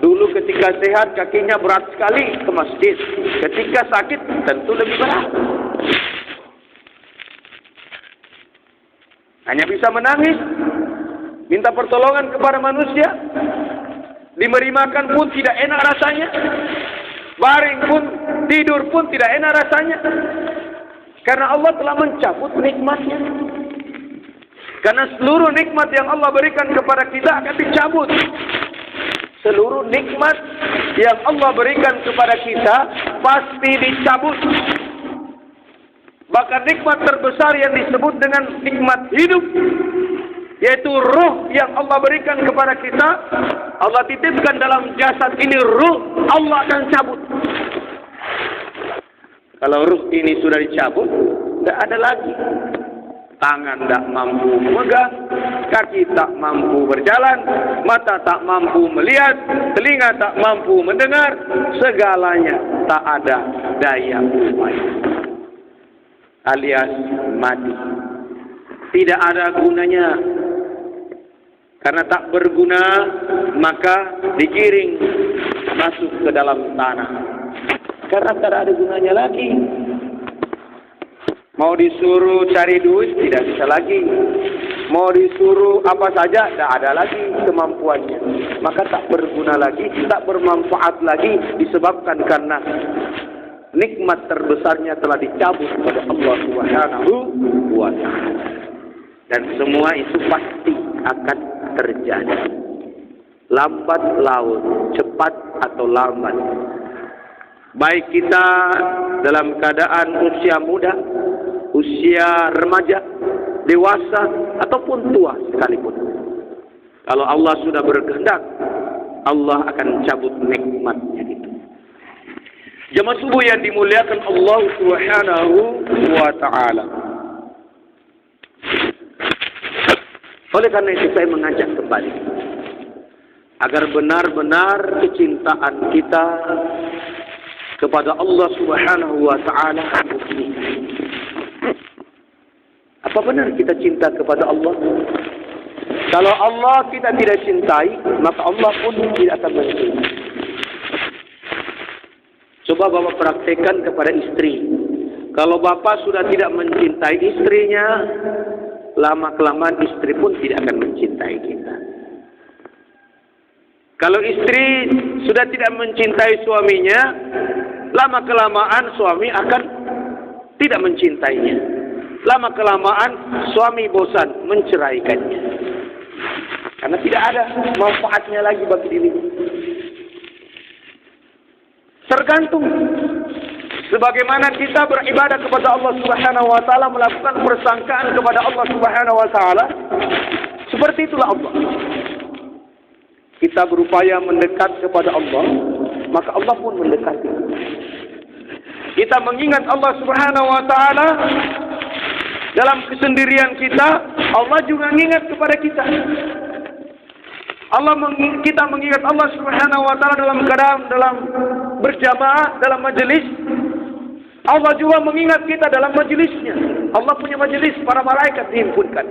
Dulu ketika sehat kakinya berat sekali ke masjid. Ketika sakit tentu lebih berat. Hanya bisa menangis, minta pertolongan kepada manusia. Diberi makan pun tidak enak rasanya. Baring pun, tidur pun tidak enak rasanya. Karena Allah telah mencabut nikmatnya. Karena seluruh nikmat yang Allah berikan kepada kita akan dicabut. Seluruh nikmat yang Allah berikan kepada kita pasti dicabut. Bahkan nikmat terbesar yang disebut dengan nikmat hidup, yaitu ruh yang Allah berikan kepada kita, Allah titipkan dalam jasad ini ruh, Allah akan cabut. Kalau ruh ini sudah dicabut, tidak ada lagi. Tangan tak mampu memegang, kaki tak mampu berjalan, mata tak mampu melihat, telinga tak mampu mendengar, segalanya tak ada daya upaya. Alias mati. Tidak ada gunanya. Karena tak berguna, maka digiring masuk ke dalam tanah. Karena tak ada gunanya lagi. Mau disuruh cari duit, tidak bisa lagi. Mau disuruh apa saja, tidak ada lagi kemampuannya. Maka tak berguna lagi, tak bermanfaat lagi, disebabkan karena nikmat terbesarnya telah dicabut oleh Allah Subhanahu wa Ta'ala. Dan semua itu pasti akan terjadi. Lambat laun, cepat atau lambat. Baik kita dalam keadaan usia muda, usia remaja, dewasa, ataupun tua sekalipun. Kalau Allah sudah berkehendak, Allah akan cabut nikmatnya itu. Jemaah subuh yang dimuliakan Allah Subhanahu wa Ta'ala. Oleh karena itu saya mengajak kembali agar benar-benar kecintaan kita kepada Allah Subhanahu wa Ta'ala bukti. Apa benar kita cinta kepada Allah? Kalau Allah kita tidak cintai, maka Allah pun tidak akan mencintai. Coba Bapak praktekkan kepada istri. Kalau Bapak sudah tidak mencintai istrinya, lama-kelamaan istri pun tidak akan mencintai kita. Kalau istri sudah tidak mencintai suaminya, lama-kelamaan suami akan tidak mencintainya. Lama-kelamaan suami bosan menceraikannya. Karena tidak ada manfaatnya lagi bagi dirinya. Tergantung sebagaimana kita beribadah kepada Allah Subhanahu wa Ta'ala, melakukan persangkaan kepada Allah Subhanahu wa Ta'ala, seperti itulah Allah. Kita berupaya mendekat kepada Allah, maka Allah pun mendekati. Kita mengingat Allah Subhanahu wa Ta'ala dalam kesendirian kita, Allah juga mengingat kepada kita. Kita mengingat Allah Subhanahu wa Ta'ala dalam keadaan dalam berjamaah dalam majelis. Allah juga mengingat kita dalam majelisnya. Allah punya majelis, para malaikat dihimpunkan.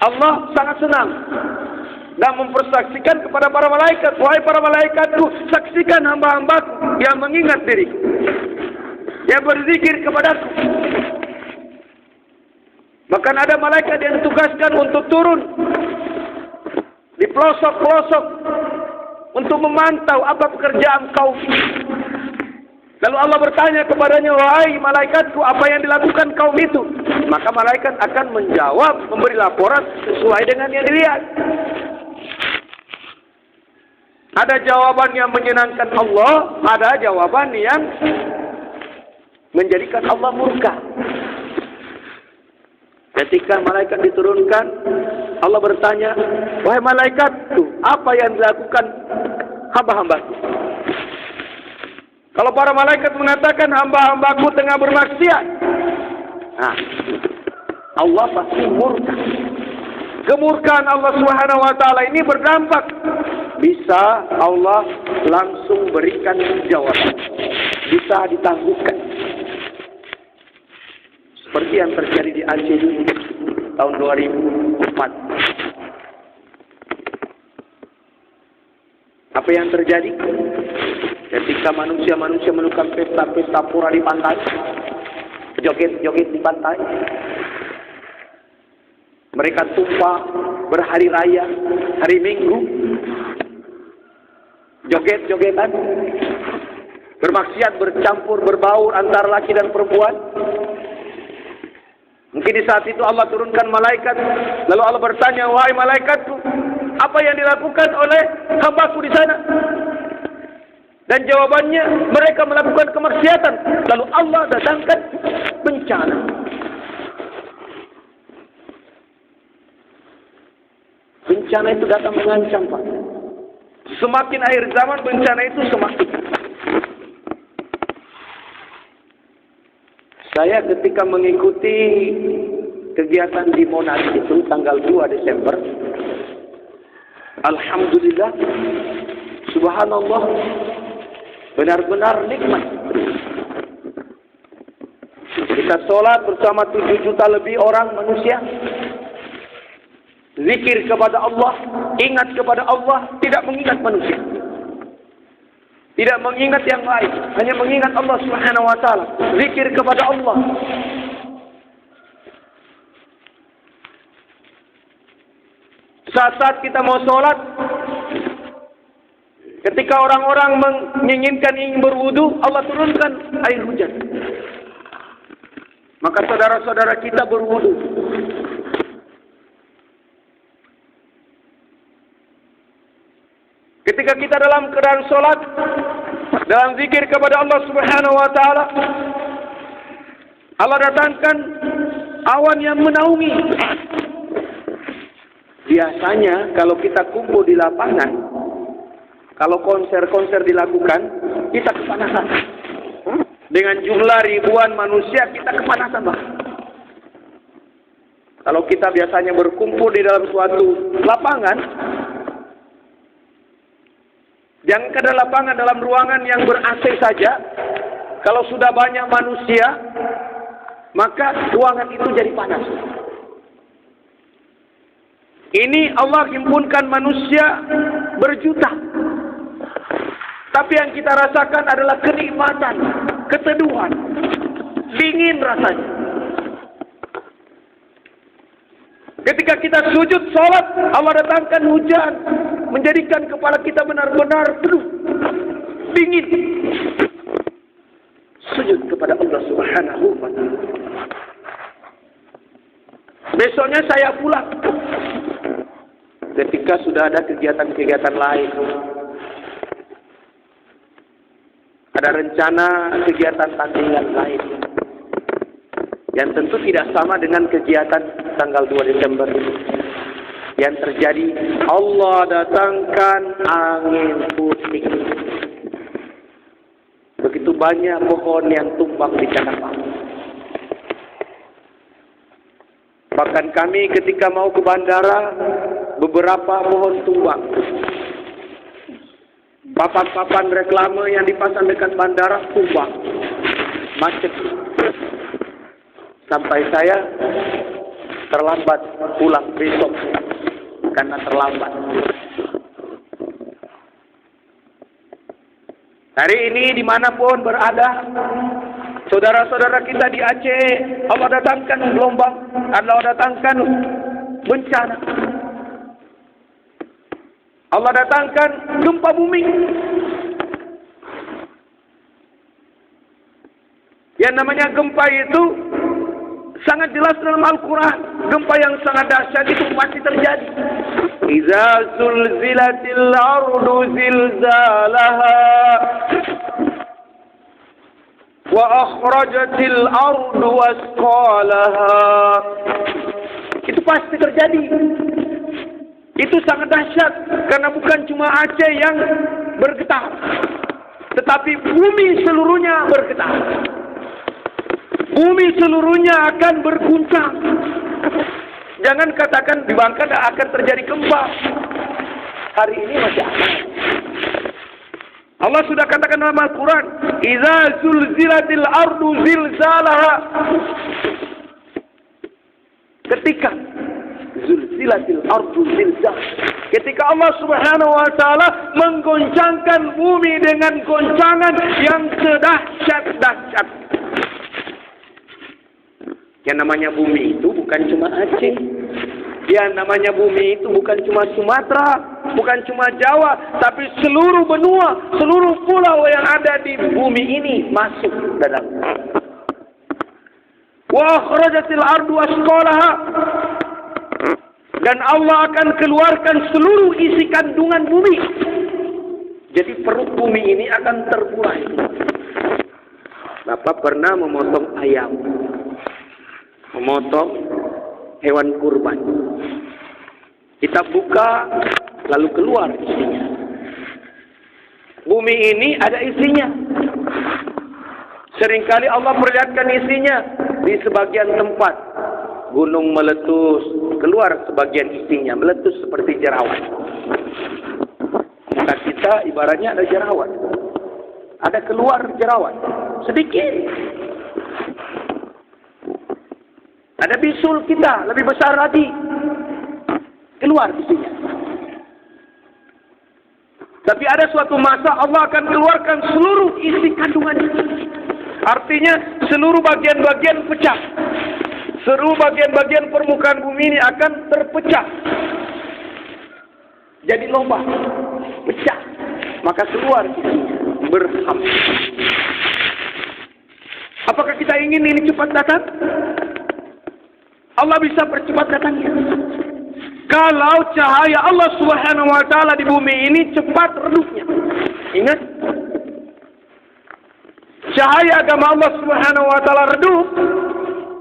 Allah sangat senang dan mempersaksikan kepada para malaikat, wahai para malaikatku, saksikan hamba-hambaku yang mengingat diriku, yang berzikir kepadaku. Bahkan ada malaikat yang ditugaskan untuk turun di pelosok-pelosok untuk memantau apa pekerjaan kaum. Lalu Allah bertanya kepadanya, wahai malaikatku, apa yang dilakukan kaum itu? Maka malaikat akan menjawab, memberi laporan sesuai dengan yang dilihat. Ada jawaban yang menyenangkan Allah, ada jawaban yang menjadikan Allah murka. Ketika malaikat diturunkan, Allah bertanya, wahai malaikatku, apa yang dilakukan hamba-hambaku? Kalau para malaikat mengatakan hamba-hambaku tengah bermaksiat, nah, Allah pasti murka. Kemurkaan Allah Subhanahu wa Ta'ala ini berdampak, bisa Allah langsung berikan jawaban, bisa ditangguhkan. Seperti yang terjadi di Aceh tahun 2004. Apa yang terjadi? Ketika manusia-manusia melakukan pesta-pesta pura di pantai, joget-joget di pantai, mereka tumpah berhari raya, hari Minggu, joget-jogetan, bermaksiat, bercampur, berbaur antara laki dan perempuan. Mungkin di saat itu Allah turunkan malaikat, lalu Allah bertanya, wahai malaikatku, apa yang dilakukan oleh hambaku di sana? Dan jawabannya, mereka melakukan kemaksiatan. Lalu Allah datangkan bencana. Bencana itu datang mengancam, Pak. Semakin akhir zaman, bencana itu semakin. Saya ketika mengikuti kegiatan di Monas itu tanggal 2 Desember, alhamdulillah, subhanallah, benar-benar nikmat. Kita sholat bersama 7 juta lebih orang manusia, zikir kepada Allah, ingat kepada Allah, tidak mengingat manusia, tidak mengingat yang lain, hanya mengingat Allah Subhanahu wa taala, zikir kepada Allah. Saat-saat kita mau sholat, ketika orang-orang menginginkan ingin berwudu, Allah turunkan air hujan. Maka saudara-saudara kita berwudu. Ketika kita dalam keadaan sholat, dalam zikir kepada Allah Subhanahu wa taala, Allah datangkan awan yang menaungi. Biasanya kalau kita kumpul di lapangan, kalau konser-konser dilakukan, kita kepanasan. Dengan jumlah ribuan manusia, kita kepanasan, Pak. Kalau kita biasanya berkumpul di dalam suatu lapangan, jangan ke lapangan, dalam ruangan yang ber-AC saja, kalau sudah banyak manusia, maka ruangan itu jadi panas. Ini Allah himpunkan manusia berjuta. Tapi yang kita rasakan adalah kenikmatan, keteduhan, dingin rasanya. Ketika kita sujud sholat, Allah datangkan hujan, menjadikan kepala kita benar-benar penuh, dingin. Sujud kepada Allah Subhanahu wa taala. Besoknya saya pulang. Ketika sudah ada kegiatan-kegiatan lain, ada rencana kegiatan tandingan lain yang tentu tidak sama dengan kegiatan tanggal 2 Desember ini. Yang terjadi, Allah datangkan angin puting. Begitu banyak pohon yang tumbang di tanah. Bahkan kami ketika mau ke bandara, beberapa pohon tumbang. Papan-papan reklame yang dipasang dekat bandara tumbang. Macet. Sampai saya terlambat pulang besok karena terlambat. Hari ini dimanapun berada, saudara-saudara kita di Aceh, Allah datangkan gelombang, Allah datangkan bencana. Allah datangkan gempa bumi. Yang namanya gempa itu sangat jelas dalam Al-Quran. Gempa yang sangat dahsyat itu pasti terjadi. Iza zulzilatil ardu zilzalaha wa akhrajatil ardu wasqalaha. Itu pasti terjadi. Itu sangat dahsyat karena bukan cuma Aceh yang bergetar, tetapi bumi seluruhnya bergetar. Bumi seluruhnya akan berguncang. Jangan katakan di Bangka tidak akan terjadi gempa. Hari ini masih ada. Allah sudah katakan dalam Al-Quran, "Iza zulzilatil ardu zilzalaha." Ketika zulzilatil ardu zilzal. Ketika Allah Subhanahu wa taala menggoncangkan bumi dengan goncangan yang sedahsyat-dahsyat. Yang namanya bumi itu bukan cuma Aceh. Yang namanya bumi itu bukan cuma Sumatera, bukan cuma Jawa, tapi seluruh benua, seluruh pulau yang ada di bumi ini masuk dalam. Wa akhrajatil ardu asqalaha. Dan Allah akan keluarkan seluruh isi kandungan bumi. Jadi perut bumi ini akan terbuai. Bapak pernah memotong ayam, memotong hewan kurban. Kita buka, lalu keluar isinya. Bumi ini ada isinya. Seringkali Allah perlihatkan isinya di sebagian tempat. Gunung meletus, keluar sebagian isinya, meletus seperti jerawat. Muka kita ibaratnya ada jerawat. Ada keluar jerawat, sedikit. Ada bisul kita, lebih besar lagi. Keluar isinya. Tapi ada suatu masa Allah akan keluarkan seluruh isi kandungannya. Artinya seluruh bagian-bagian pecah. Seluruh bagian-bagian permukaan bumi ini akan terpecah. Jadi lubang, pecah. Maka keluar isinya, berhampa. Apakah kita ingin ini cepat datang? Allah bisa percepat datangnya. Kalau cahaya Allah Subhanahu wa taala di bumi ini cepat redupnya. Ingat, cahaya agama Allah Subhanahu wa taala redup,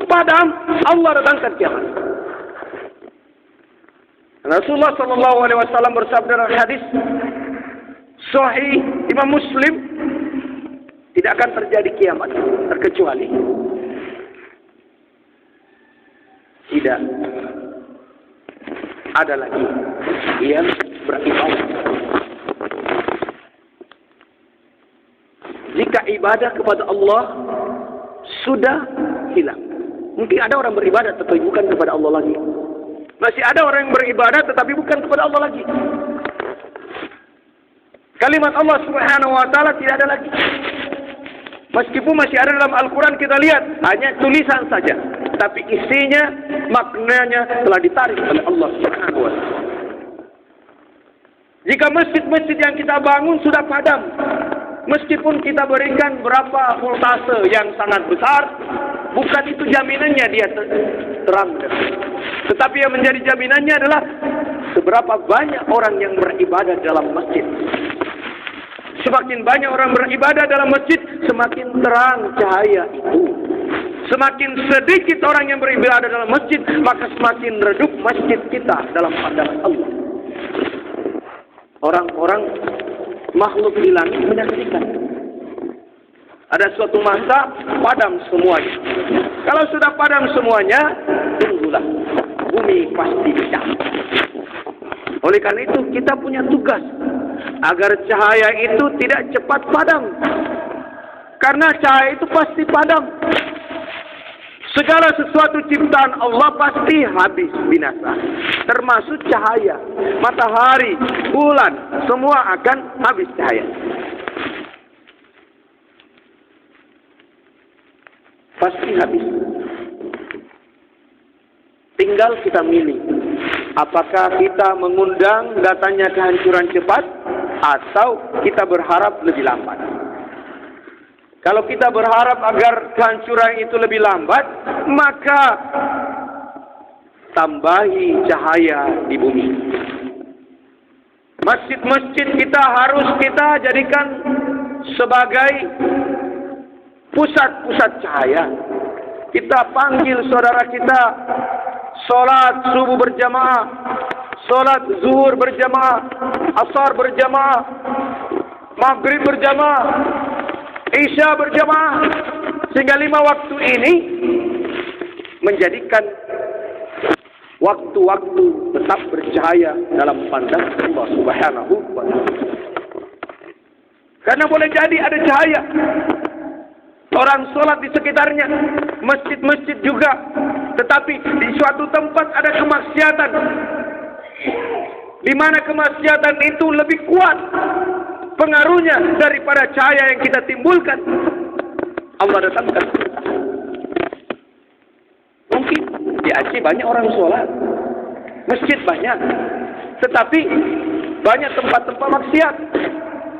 padam, Allah datangkan kiamat. Rasulullah sallallahu alaihi wasallam bersabda dalam hadis sahih Imam Muslim, tidak akan terjadi kiamat terkecuali tidak ada lagi yang beribadah. Jika ibadah kepada Allah sudah hilang. Mungkin ada orang beribadah tetapi bukan kepada Allah lagi. Masih ada orang yang beribadah tetapi bukan kepada Allah lagi. Kalimat Allah Subhanahu wa taala tidak ada lagi. Meskipun masih ada dalam Al-Quran, kita lihat hanya tulisan saja, tapi isinya, maknanya telah ditarik oleh Allah Subhanahu wa taala. Jika masjid-masjid yang kita bangun sudah padam, meskipun kita berikan berapa voltase yang sangat besar, bukan itu jaminannya dia terang. Tetapi yang menjadi jaminannya adalah seberapa banyak orang yang beribadah dalam masjid. Semakin banyak orang beribadah dalam masjid, semakin terang cahaya itu. Semakin sedikit orang yang beribadah dalam masjid, maka semakin redup masjid kita dalam pandangan Allah. Orang-orang makhluk di langit menyaksikan. Ada suatu masa padam semuanya. Kalau sudah padam semuanya, tunggulah, bumi pasti pecah. Oleh karena itu kita punya tugas agar cahaya itu tidak cepat padam. Karena cahaya itu pasti padam. Segala sesuatu ciptaan Allah pasti habis binasa. Termasuk cahaya. Matahari, bulan, semua akan habis cahaya. Pasti habis. Tinggal kita milih. Apakah kita mengundang datangnya kehancuran cepat atau kita berharap lebih lambat? Kalau kita berharap agar kehancuran itu lebih lambat, maka tambahi cahaya di bumi. Masjid-masjid kita harus kita jadikan sebagai pusat-pusat cahaya. Kita panggil saudara kita sholat subuh berjamaah, sholat zuhur berjamaah, asar berjamaah, maghrib berjamaah, isya berjamaah, sehingga 5 waktu ini menjadikan waktu-waktu tetap bercahaya dalam pandangan Allah Subhanahu wa taala. Karena boleh jadi ada cahaya, orang sholat di sekitarnya, masjid-masjid juga, tetapi di suatu tempat ada kemaksiatan, di mana kemaksiatan itu lebih kuat pengaruhnya daripada cahaya yang kita timbulkan. Allah datangkan. Mungkin di Aceh banyak orang sholat, masjid banyak, tetapi banyak tempat-tempat maksiat,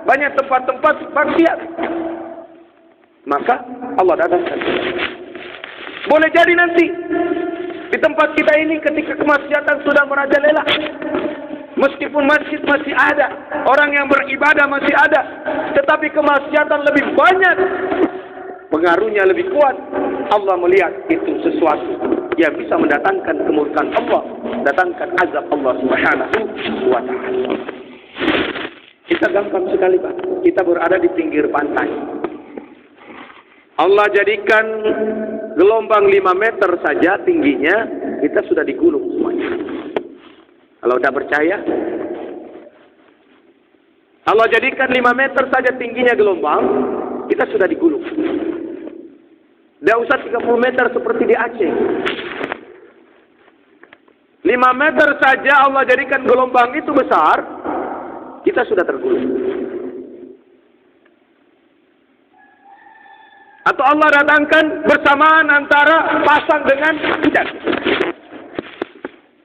banyak tempat-tempat maksiat. Maka Allah datangkan. Boleh jadi nanti Di tempat kita ini ketika kemaksiatan sudah merajalela, meskipun masjid masih ada, orang yang beribadah masih ada, tetapi kemaksiatan lebih banyak, pengaruhnya lebih kuat. Allah melihat itu sesuatu yang bisa mendatangkan kemurkaan Allah, datangkan azab Allah Subhanahu wa ta'ala. Kita gampang sekali, Pak. Kita berada di pinggir pantai. Allah jadikan gelombang 5 meter saja tingginya, kita sudah digulung semuanya. Kalau tidak percaya, Allah jadikan 5 meter saja tingginya gelombang, kita sudah digulung. Tidak usah 30 meter seperti di Aceh. 5 meter saja Allah jadikan gelombang itu besar, kita sudah tergulung. Atau Allah datangkan bersamaan antara pasang dengan hujan.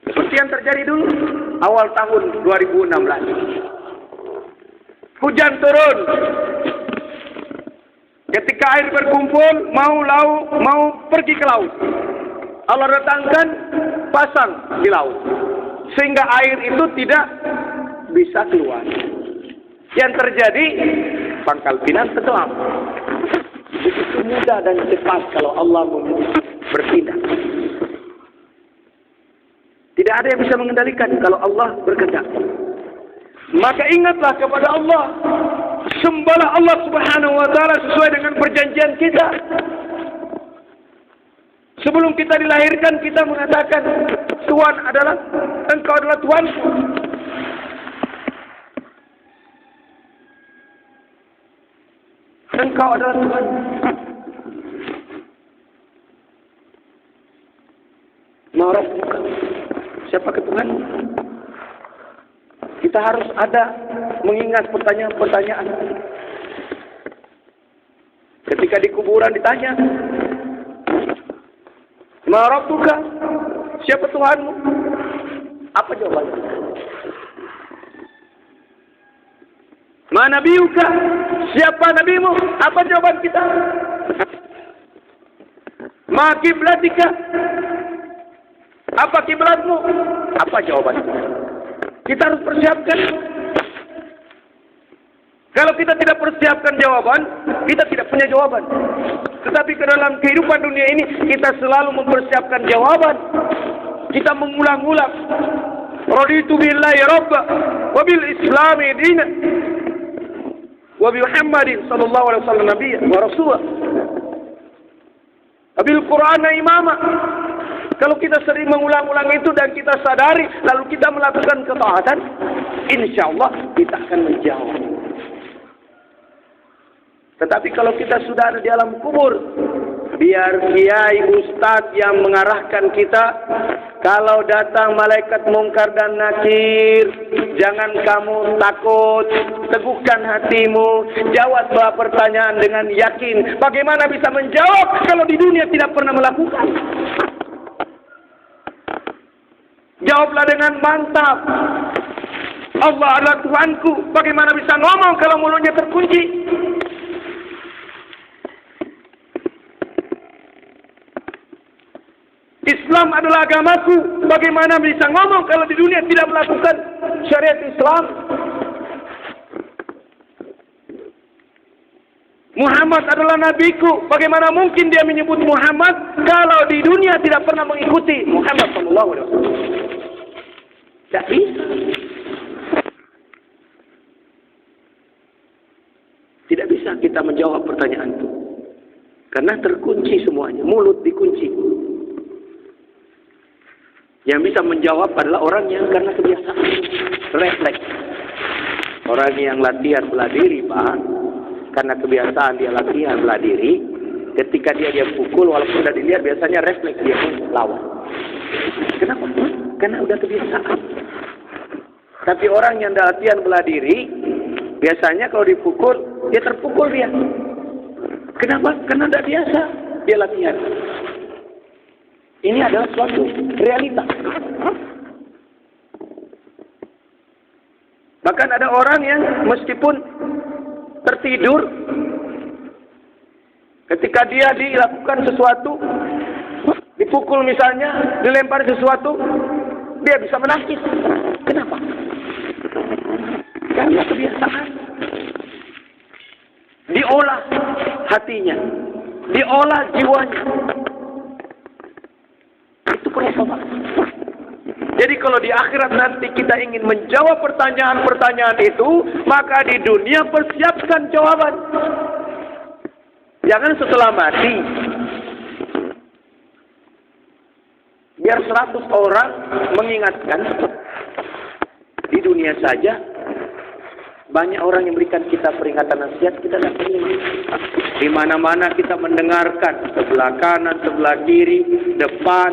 Seperti yang terjadi dulu awal tahun 2016. Hujan turun. Ketika air berkumpul, mau pergi ke laut. Allah datangkan pasang di laut. Sehingga air itu tidak bisa keluar. Yang terjadi, Pangkal Pinang tenggelam. Begitu mudah dan cepat kalau Allah bertindak. Tidak ada yang bisa mengendalikan kalau Allah berkehendak. Maka ingatlah kepada Allah. Sembahlah Allah Subhanahu wa ta'ala sesuai dengan perjanjian kita. Sebelum kita dilahirkan, kita mengatakan, Tuhan adalah, Engkau adalah Tuhanku. Engkau adalah Tuhan. Marah, siapa ke Tuhan? Kita harus ada mengingat pertanyaan-pertanyaan. Ketika di kuburan ditanya, Marabbuka, siapa Tuhanmu? Apa jawabannya? Ma nabiyuka, siapa nabimu? Apa jawaban kita? Ma kiblatika, apa kiblatmu? Apa jawaban kita? Kita harus persiapkan. Kalau kita tidak persiapkan jawaban, kita tidak punya jawaban. Tetapi ke dalam kehidupan dunia ini, kita selalu mempersiapkan jawaban. Kita mengulang-ulang. Raditu billahi rabba, wa bil islami dina, wa bi Muhammadin sallallahu alaihi wasallam nabiyyan wa rasulah, wa bil Qur'ana imama. Kalau kita sering mengulang-ulang itu dan kita sadari, lalu kita melakukan ketaatan, insya Allah kita akan menjawab. Tetapi kalau kita sudah ada di alam kubur, biar kiai ustadz yang mengarahkan kita, kalau datang malaikat mungkar dan nakir, jangan kamu takut, teguhkan hatimu, jawablah pertanyaan dengan yakin. Bagaimana bisa menjawab kalau di dunia tidak pernah melakukan? Jawablah dengan mantap. Allah adalah Tuhanku. Bagaimana bisa ngomong kalau mulutnya terkunci? Islam adalah agamaku. Bagaimana bisa ngomong kalau di dunia tidak melakukan syariat Islam? Muhammad adalah nabiku. Bagaimana mungkin dia menyebut Muhammad kalau di dunia tidak pernah mengikuti Muhammad sallallahu alaihi wasallam? Tidak bisa. Tidak bisa kita menjawab pertanyaan itu. Karena terkunci semuanya. Mulut dikunci. Yang bisa menjawab adalah orang yang karena kebiasaan. Refleks. Orang yang latihan bela diri, Pak. Karena kebiasaan dia latihan bela diri. Ketika dia pukul, walaupun sudah dilihat, biasanya refleks dia lawan. Kenapa? Karena udah kebiasaan. Tapi orang yang latihan bela diri, biasanya kalau dipukul, dia terpukul dia. Kenapa? Karena tidak biasa dia latihan. Ini adalah suatu realita. Bahkan ada orang yang meskipun tertidur, ketika dia dilakukan sesuatu, Dipukul misalnya, dilempar sesuatu, dia bisa menangis. Kenapa? Karena kebiasaan. Diolah hatinya, diolah jiwanya. Itu perumpamaan. Jadi kalau di akhirat nanti kita ingin menjawab pertanyaan-pertanyaan itu, maka di dunia persiapkan jawaban. Jangan setelah mati. Biar 100 orang mengingatkan. Di dunia saja banyak orang yang berikan kita peringatan nasihat, kita tidak perlu. Di mana-mana kita mendengarkan, sebelah kanan, sebelah kiri, depan,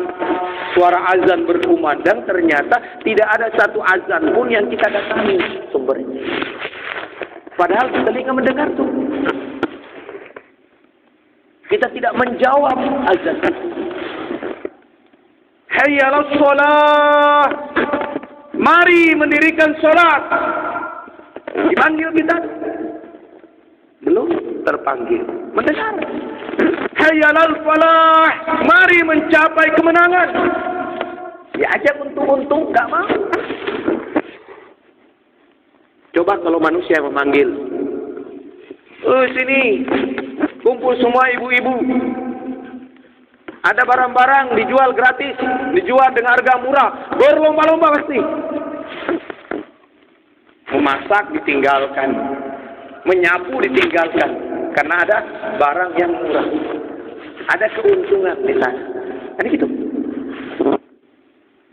suara azan berkumandang, ternyata tidak ada satu azan pun yang kita datangi sumbernya. Padahal kita telinga mendengar tuh. Kita tidak menjawab azan. Hayya 'alas shalah. Mari mendirikan salat. Dipanggil kita? Belum terpanggil. Mendengar. Hayya 'alal falah. Mari mencapai kemenangan. Diajak untung-untung, enggak mau. Coba kalau manusia memanggil. Oh sini, kumpul semua ibu-ibu. Ada barang-barang dijual gratis, dijual dengan harga murah, berlomba-lomba pasti. Memasak ditinggalkan, menyapu ditinggalkan, karena ada barang yang murah, ada keuntungan di sana. Kan gitu.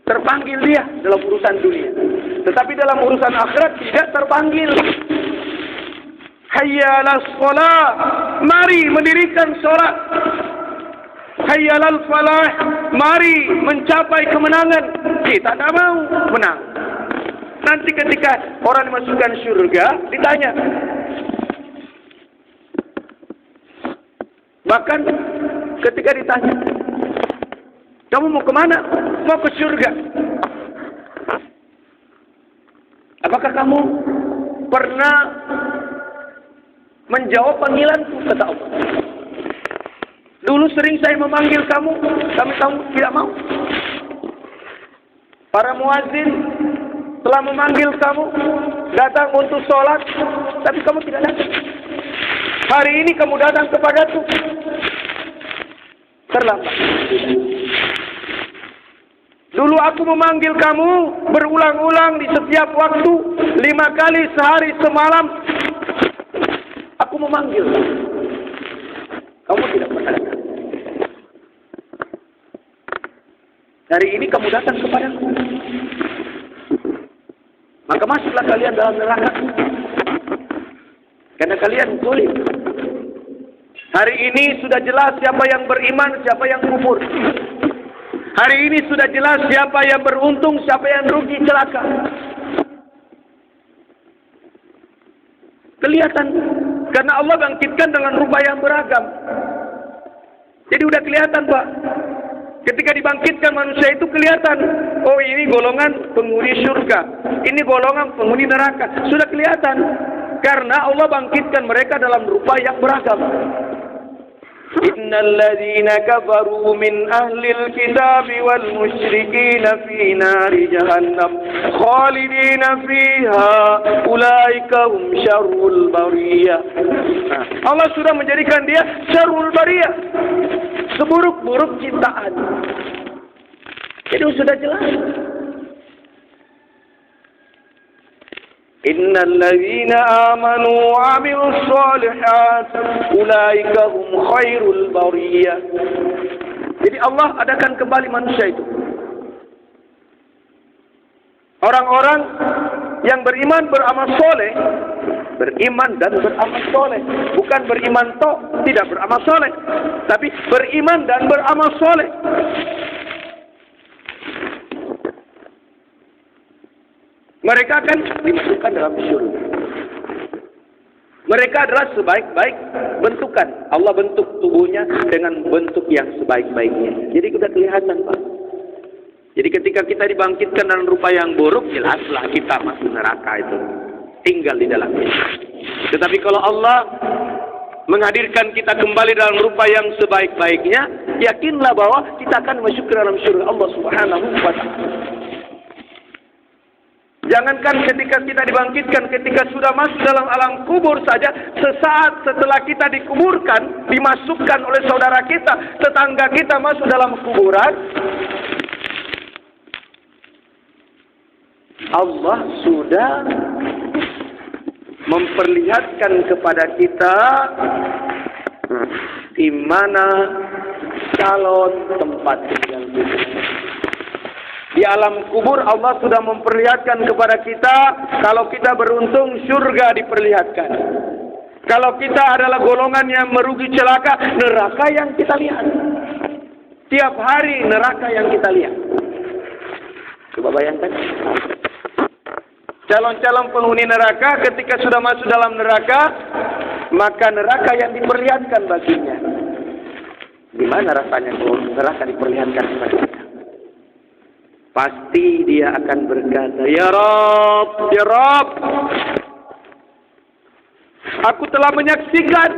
Terpanggil dia dalam urusan dunia, tetapi dalam urusan akhirat tidak terpanggil. Hayya 'alas shalah, mari mendirikan salat. Hayya 'alal falah, mari mencapai kemenangan. Kita tak mau menang. Nanti ketika orang dimasukkan surga, ditanya. Bahkan ketika ditanya, kamu mau kemana? Mau ke surga. Apakah kamu pernah menjawab panggilanku? Kata Allah. Dulu sering saya memanggil kamu, tapi kamu tidak mau. Para muazin telah memanggil kamu datang untuk sholat, tapi kamu tidak datang. Hari ini kamu datang kepadaku, terlambat. Dulu aku memanggil kamu berulang-ulang di setiap waktu, 5 kali sehari semalam. Aku memanggil kamu. Kamu tidak pernah datang. Hari ini kamu datang kepadaku. Maka masuklah kalian dalam neraka. Karena kalian zalim. Hari ini sudah jelas siapa yang beriman, siapa yang kufur. Hari ini sudah jelas siapa yang beruntung, siapa yang rugi, celaka. Kelihatan. Karena Allah bangkitkan dengan rupa yang beragam. Jadi udah kelihatan, Pak. Ketika dibangkitkan manusia itu kelihatan. Oh ini golongan penghuni surga. Ini golongan penghuni neraka. Sudah kelihatan. Karena Allah bangkitkan mereka dalam rupa yang beragam. Innal ladzina kafaru min ahlil kitab wal musyrikin fi nari jahannam khalidina fiha ulaika hum syarrul bariyah. Allah sudah menjadikan dia syarrul bariyah, seburuk-buruk ciptaan. Jadi sudah jelas. Innal ladzina amanu wa 'amilus shalihat ulaika hum khairul bariyah. Jadi Allah adakan kembali manusia itu. Orang-orang yang beriman beramal soleh, beriman dan beramal soleh, bukan beriman toh tidak beramal soleh, tapi beriman dan beramal soleh. Mereka akan dimasukkan dalam surga. Mereka adalah sebaik-baik bentukan. Allah bentuk tubuhnya dengan bentuk yang sebaik-baiknya. Jadi sudah kelihatan, Pak. Jadi ketika kita dibangkitkan dalam rupa yang buruk, jelaslah kita masuk neraka itu. Tinggal di dalamnya. Tetapi kalau Allah menghadirkan kita kembali dalam rupa yang sebaik-baiknya, yakinlah bahwa kita akan masuk ke dalam surga Allah Subhanahu wa taala. Jangankan ketika kita dibangkitkan, ketika sudah masuk dalam alam kubur saja, sesaat setelah kita dikuburkan, dimasukkan oleh saudara kita, tetangga kita masuk dalam kuburan, Allah sudah memperlihatkan kepada kita di mana calon tempat tinggal kita. Di alam kubur Allah sudah memperlihatkan kepada kita, kalau kita beruntung surga diperlihatkan. Kalau kita adalah golongan yang merugi celaka, neraka yang kita lihat. Tiap hari neraka yang kita lihat. Coba bayangkan. Calon-calon penghuni neraka ketika sudah masuk dalam neraka, maka neraka yang diperlihatkan baginya. Gimana rasanya kalau neraka diperlihatkan kepada kita? Pasti dia akan berkata, Ya Rabb, Ya Rabb, aku telah menyaksikan,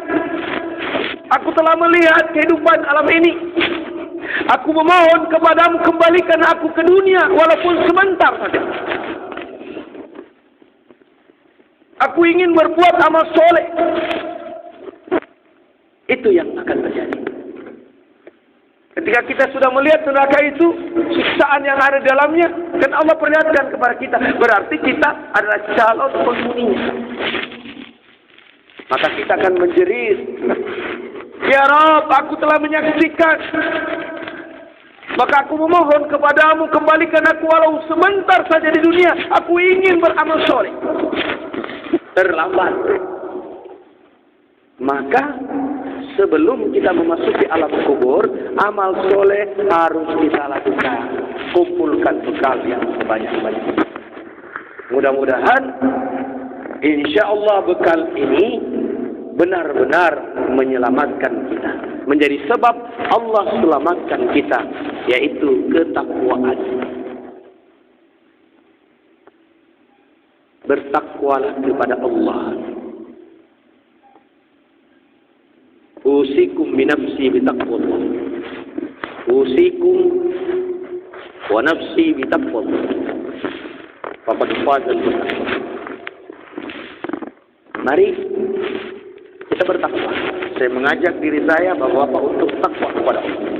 aku telah melihat kehidupan alam ini. Aku memohon kepadamu, kembalikan aku ke dunia walaupun sebentar saja. Aku ingin berbuat amal soleh. Itu yang akan terjadi. Ketika kita sudah melihat neraka itu, siksaan yang ada di dalamnya, dan Allah perlihatkan kepada kita, berarti kita adalah calon penghuninya. Maka kita akan menjerit, Ya Rabb, aku telah menyaksikan, maka aku memohon kepadamu, kembalikan aku walau sebentar saja di dunia. Aku ingin beramal soleh. Terlambat. Maka sebelum kita memasuki alam kubur, amal soleh harus kita lakukan. Kumpulkan bekal yang sebanyak-banyaknya. Mudah-mudahan, insya Allah bekal ini benar-benar menyelamatkan kita. Menjadi sebab Allah selamatkan kita, yaitu ketakwaan. Bertakwalah kepada Allah. Usikum binafsi bitaqwallah. Usikum wa nafsi bitaqwallah. Faqad fazal muttaqin. Mari kita bertakwa. Saya mengajak diri saya Bapak-bapak untuk takwa kepada Allah.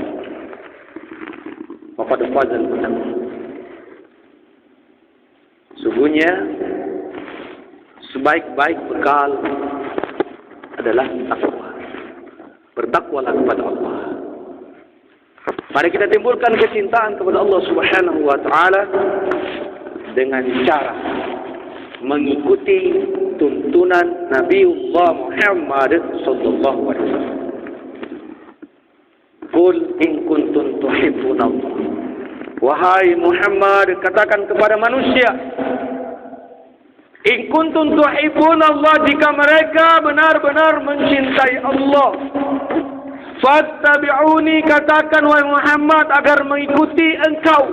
Faqad fazal muttaqin. Sungguhnya sebaik-baik bekal adalah takwa. Bertakwalah kepada Allah. Mari kita timbulkan kecintaan kepada Allah Subhanahu wa taala dengan cara mengikuti tuntunan Nabiullah Muhammad sallallahu alaihi wasallam. Qul in kuntum tuhibbunallah. Wahai Muhammad, katakan kepada manusia, in kuntum tuhibbunallah, jika mereka benar-benar mencintai Allah, fattabi'uni, katakan wahai Muhammad agar mengikuti engkau.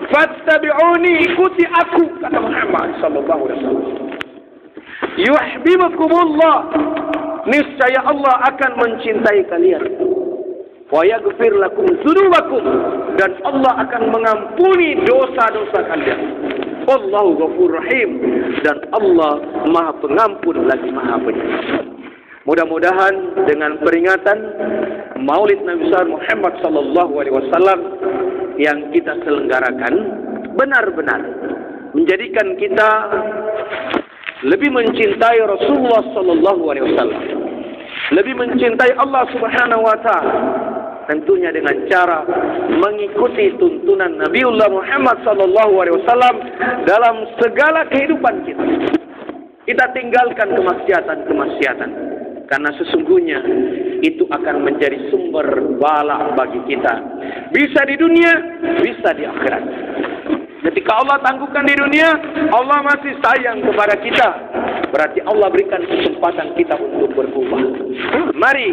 Fattabi'uni, ikuti aku, kata Muhammad sallallahu alaihi wasallam. Yuhibbukumullah, niscaya Allah akan mencintai kalian. Wa yaghfir lakum dzunubakum, dan Allah akan mengampuni dosa-dosa kalian. Wallahu ghafurur rahim, dan Allah Maha Pengampun lagi Maha Penyayang. Mudah-mudahan dengan peringatan Maulid Nabi besar Muhammad sallallahu alaihi wasallam yang kita selenggarakan benar-benar menjadikan kita lebih mencintai Rasulullah sallallahu alaihi wasallam, lebih mencintai Allah Subhanahu wa taala, tentunya dengan cara mengikuti tuntunan Nabiullah Muhammad sallallahu alaihi wasallam dalam segala kehidupan kita. Kita tinggalkan kemaksiatan-kemaksiatan, karena sesungguhnya itu akan menjadi sumber bala bagi kita. Bisa di dunia, bisa di akhirat. Ketika Allah tangguhkan di dunia, Allah masih sayang kepada kita. berarti Allah berikan kesempatan kita untuk berubah. Mari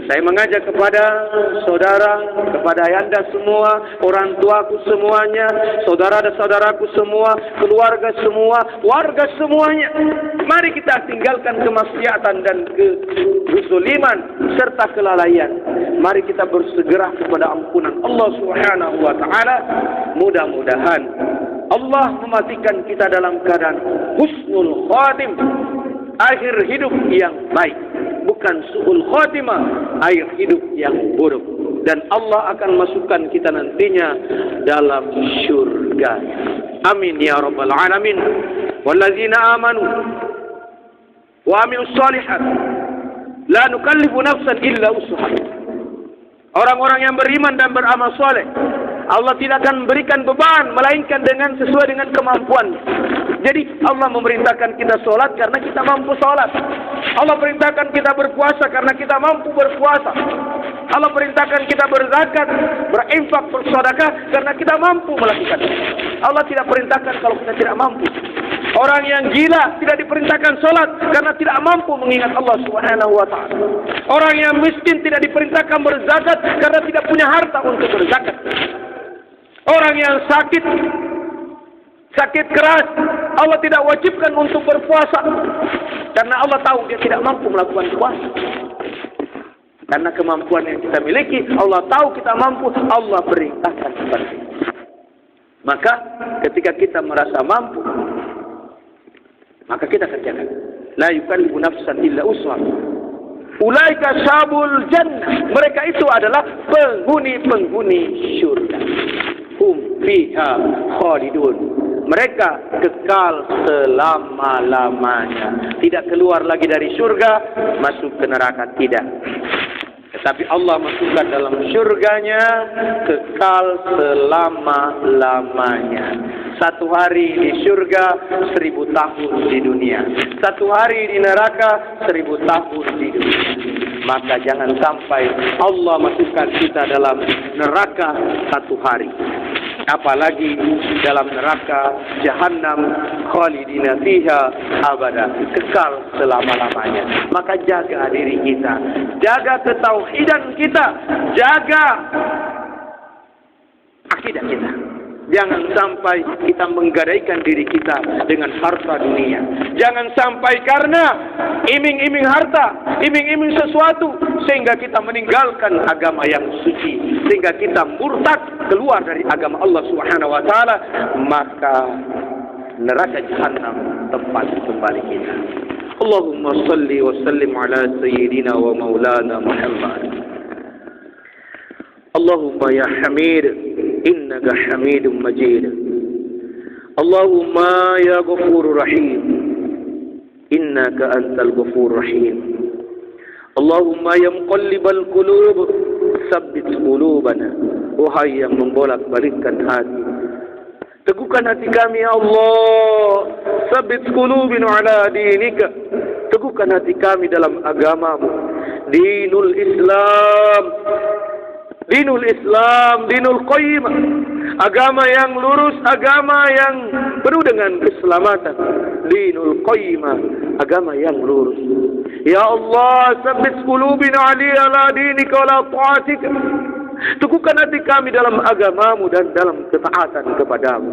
saya mengajak kepada saudara, kepada ayanda semua, orang tuaku semuanya, saudara dan saudaraku semua, keluarga semua, warga semuanya. Mari kita tinggalkan kemaksiatan dan kezaliman serta kelalaian. Mari kita bersegera kepada ampunan Allah Subhanahu wa taala. Mudah-mudahan Allah mematikan kita dalam keadaan husnul khatim, akhir hidup yang baik, bukan su'ul khatimah, akhir hidup yang buruk. Dan Allah akan masukkan kita nantinya dalam syurga. Amin ya rabbal alamin. Wallazina amanu wa amilus shalihat la nukallifu nafsan illa wus'aha. Orang-orang yang beriman dan beramal soleh, Allah tidak akan memberikan beban melainkan dengan sesuai dengan kemampuan. Jadi Allah memerintahkan kita sholat karena kita mampu sholat. Allah perintahkan kita berpuasa karena kita mampu berpuasa. Allah perintahkan kita berzakat, berinfak, bersedekah karena kita mampu melakukan. Allah tidak perintahkan kalau kita tidak mampu. Orang yang gila tidak diperintahkan sholat karena tidak mampu mengingat Allah Subhanahu wa taala. Orang yang miskin tidak diperintahkan berzakat karena tidak punya harta untuk berzakat. Orang yang sakit keras, Allah tidak wajibkan untuk berpuasa karena Allah tahu dia tidak mampu melakukan puasa. Karena kemampuan yang kita miliki, Allah tahu kita mampu, Allah perintahkan seperti itu. Maka ketika kita merasa mampu, maka kita kerjakan. La yukallifu nafsan illa wus'aha. Ulaika sabul jannah. Mereka itu adalah penghuni-penghuni syurga. Hum fiha khalidun. Mereka kekal selama-lamanya. Tidak keluar lagi dari syurga, masuk ke neraka, tidak. Tetapi Allah masukkan dalam syurganya, kekal selama-lamanya. 1 hari di syurga, 1000 tahun di dunia. 1 hari di neraka, 1000 tahun di dunia. Maka jangan sampai Allah masukkan kita dalam neraka 1 hari. Apalagi dalam neraka Jahannam, khalidina fiha abada, kekal selama-lamanya. Maka jaga diri kita, jaga ketauhidan kita, jaga akidah kita. Jangan sampai kita menggadaikan diri kita dengan harta dunia. Jangan sampai karena iming-iming harta, iming-iming sesuatu, sehingga kita meninggalkan agama yang suci, sehingga kita murtad keluar dari agama Allah Subhanahu wa taala, maka neraka Jahannam tempat kembali kita. Allahumma salli wa sallim ala sayyidina wa maulana Muhammad. Allahumma ya Hamid, innaka Hamidum Majid. Allahumma ya Ghafurur Rahim, innaka antal Ghafurur Rahim. Allahumma ya Muqallibal Qulub, tsabbit qulubana. Wahai yang membolak-balikkan hati, teguhkan hati kami ya Allah. Tsabbit qulubina ala dinika. Teguhkan hati kami dalam agamamu. Dinul Islam, Dinul Islam, Dinul Qayyimah, agama yang lurus, agama yang penuh dengan keselamatan. Dinul Qayyimah, agama yang lurus. Ya Allah, tsabbit qulubina ala dinika wa ala ta'atika. Teguhkan hati kami dalam agamamu dan dalam ketaatan kepadamu.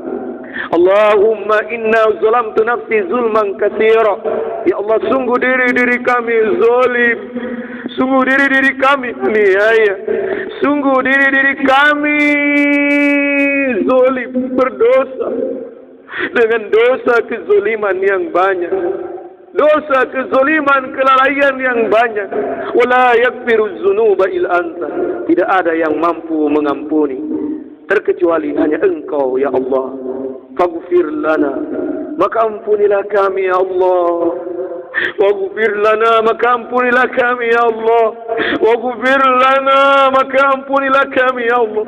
Allahumma inna zalamtu nafsi zulman katsira. Ya Allah, sungguh diri kami zalim. Sungguh diri kami niaya. Sungguh diri kami zalim, berdosa dengan dosa kezaliman yang banyak. Dosa kezaliman, kelalaian yang banyak. Wala yaghfiru dzunuba illa anta. Tidak ada yang mampu mengampuni terkecuali hanya Engkau ya Allah. Faghfir lana, maka ampunilah kami ya Allah. Waghfir lana, maka ampunilah kami ya Allah. Waghfir lana, maka ampunilah kami ya Allah.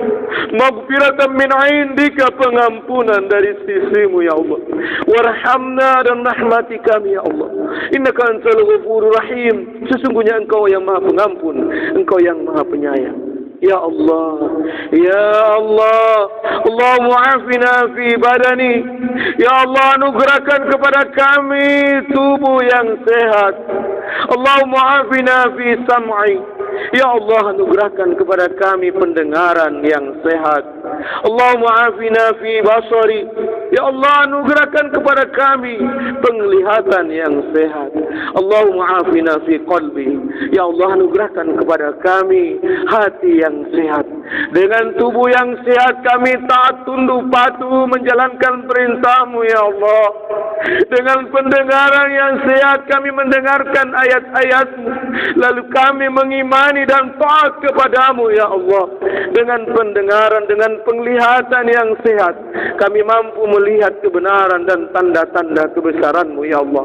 Maghfiratan min indika, pengampunan dari sisimu ya Allah. Warhamna, dan rahmati kami ya Allah. Innaka antal Ghafurur Rahim. Sesungguhnya Engkau yang Maha Pengampun, Engkau yang Maha Penyayang. Ya Allah, Ya Allah, Allahumma afina fi badani. Ya Allah, anugerahkan kepada kami tubuh yang sehat. Allahumma afina fi sam'i. Ya Allah, anugerahkan kepada kami pendengaran yang sehat. Allahumma afina fi basari. Ya Allah, anugerahkan kepada kami penglihatan yang sehat. Allahumma afina fi qalbi. Ya Allah, anugerahkan kepada kami hati yang sehat. Dengan tubuh yang sehat kami taat tunduk patuh menjalankan perintah-Mu ya Allah. Dengan pendengaran yang sehat kami mendengarkan ayat-ayat-Mu, lalu kami mengimani dan taat kepada-Mu ya Allah. Dengan pendengaran, dengan penglihatan yang sehat kami mampu melihat kebenaran dan tanda-tanda kebesaran-Mu ya Allah.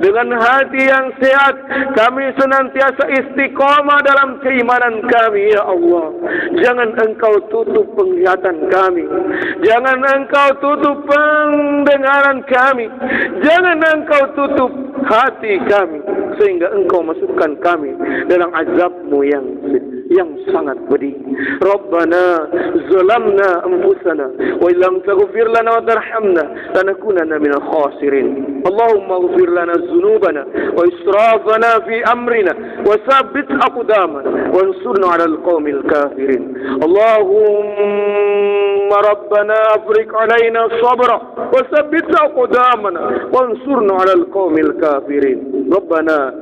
Dengan hati yang sehat kami senantiasa istiqamah dalam keimanan kami ya Allah. Jangan Engkau tutup penglihatan kami, jangan Engkau tutup pendengaran kami, jangan Engkau tutup hati kami, sehingga Engkau masukkan kami dalam azab-Mu yang sangat pedih. Rabbana zalamna anfusana wa illam taghfir lana wa tarhamna lanakunanna minal khasirin. Allahumma ighfir lana dhunubana wa israfana fi amrina wa tsabbit aqdamana wansurna 'alal qaumil kafirin. Allahumma rabbana afriq 'alaina sabra wa tsabbit aqdamana wansurna 'alal qaumil kafirin. Rabbana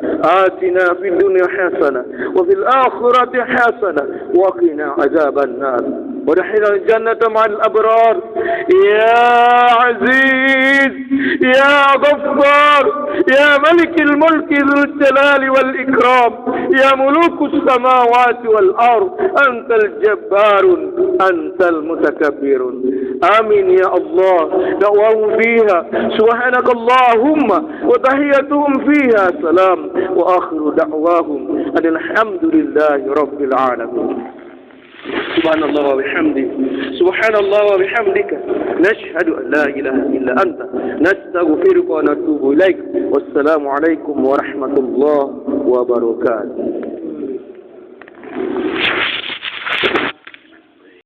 atina fid dunya hasanah wa fil akhirati hasanah wa qina azaban nar. ودخلنا الجنة مع الأبرار يا عزيز يا غفار يا ملك الملك ذو الجلال والإكرام يا ملوك السماوات والأرض أنت الجبار أنت المتكبر آمين يا الله. دعواهم فيها سبحانك اللهم وتحيتهم فيها سلام وآخر دعواهم أن الحمد لله رب العالمين. Subhanallah wa bihamdihi, subhanallah wa bihamdika, nashhadu an la ilaha illa anta, nastaghfiruka wa natubu ilaik. Wassalamu alaikum warahmatullahi wabarakatuh.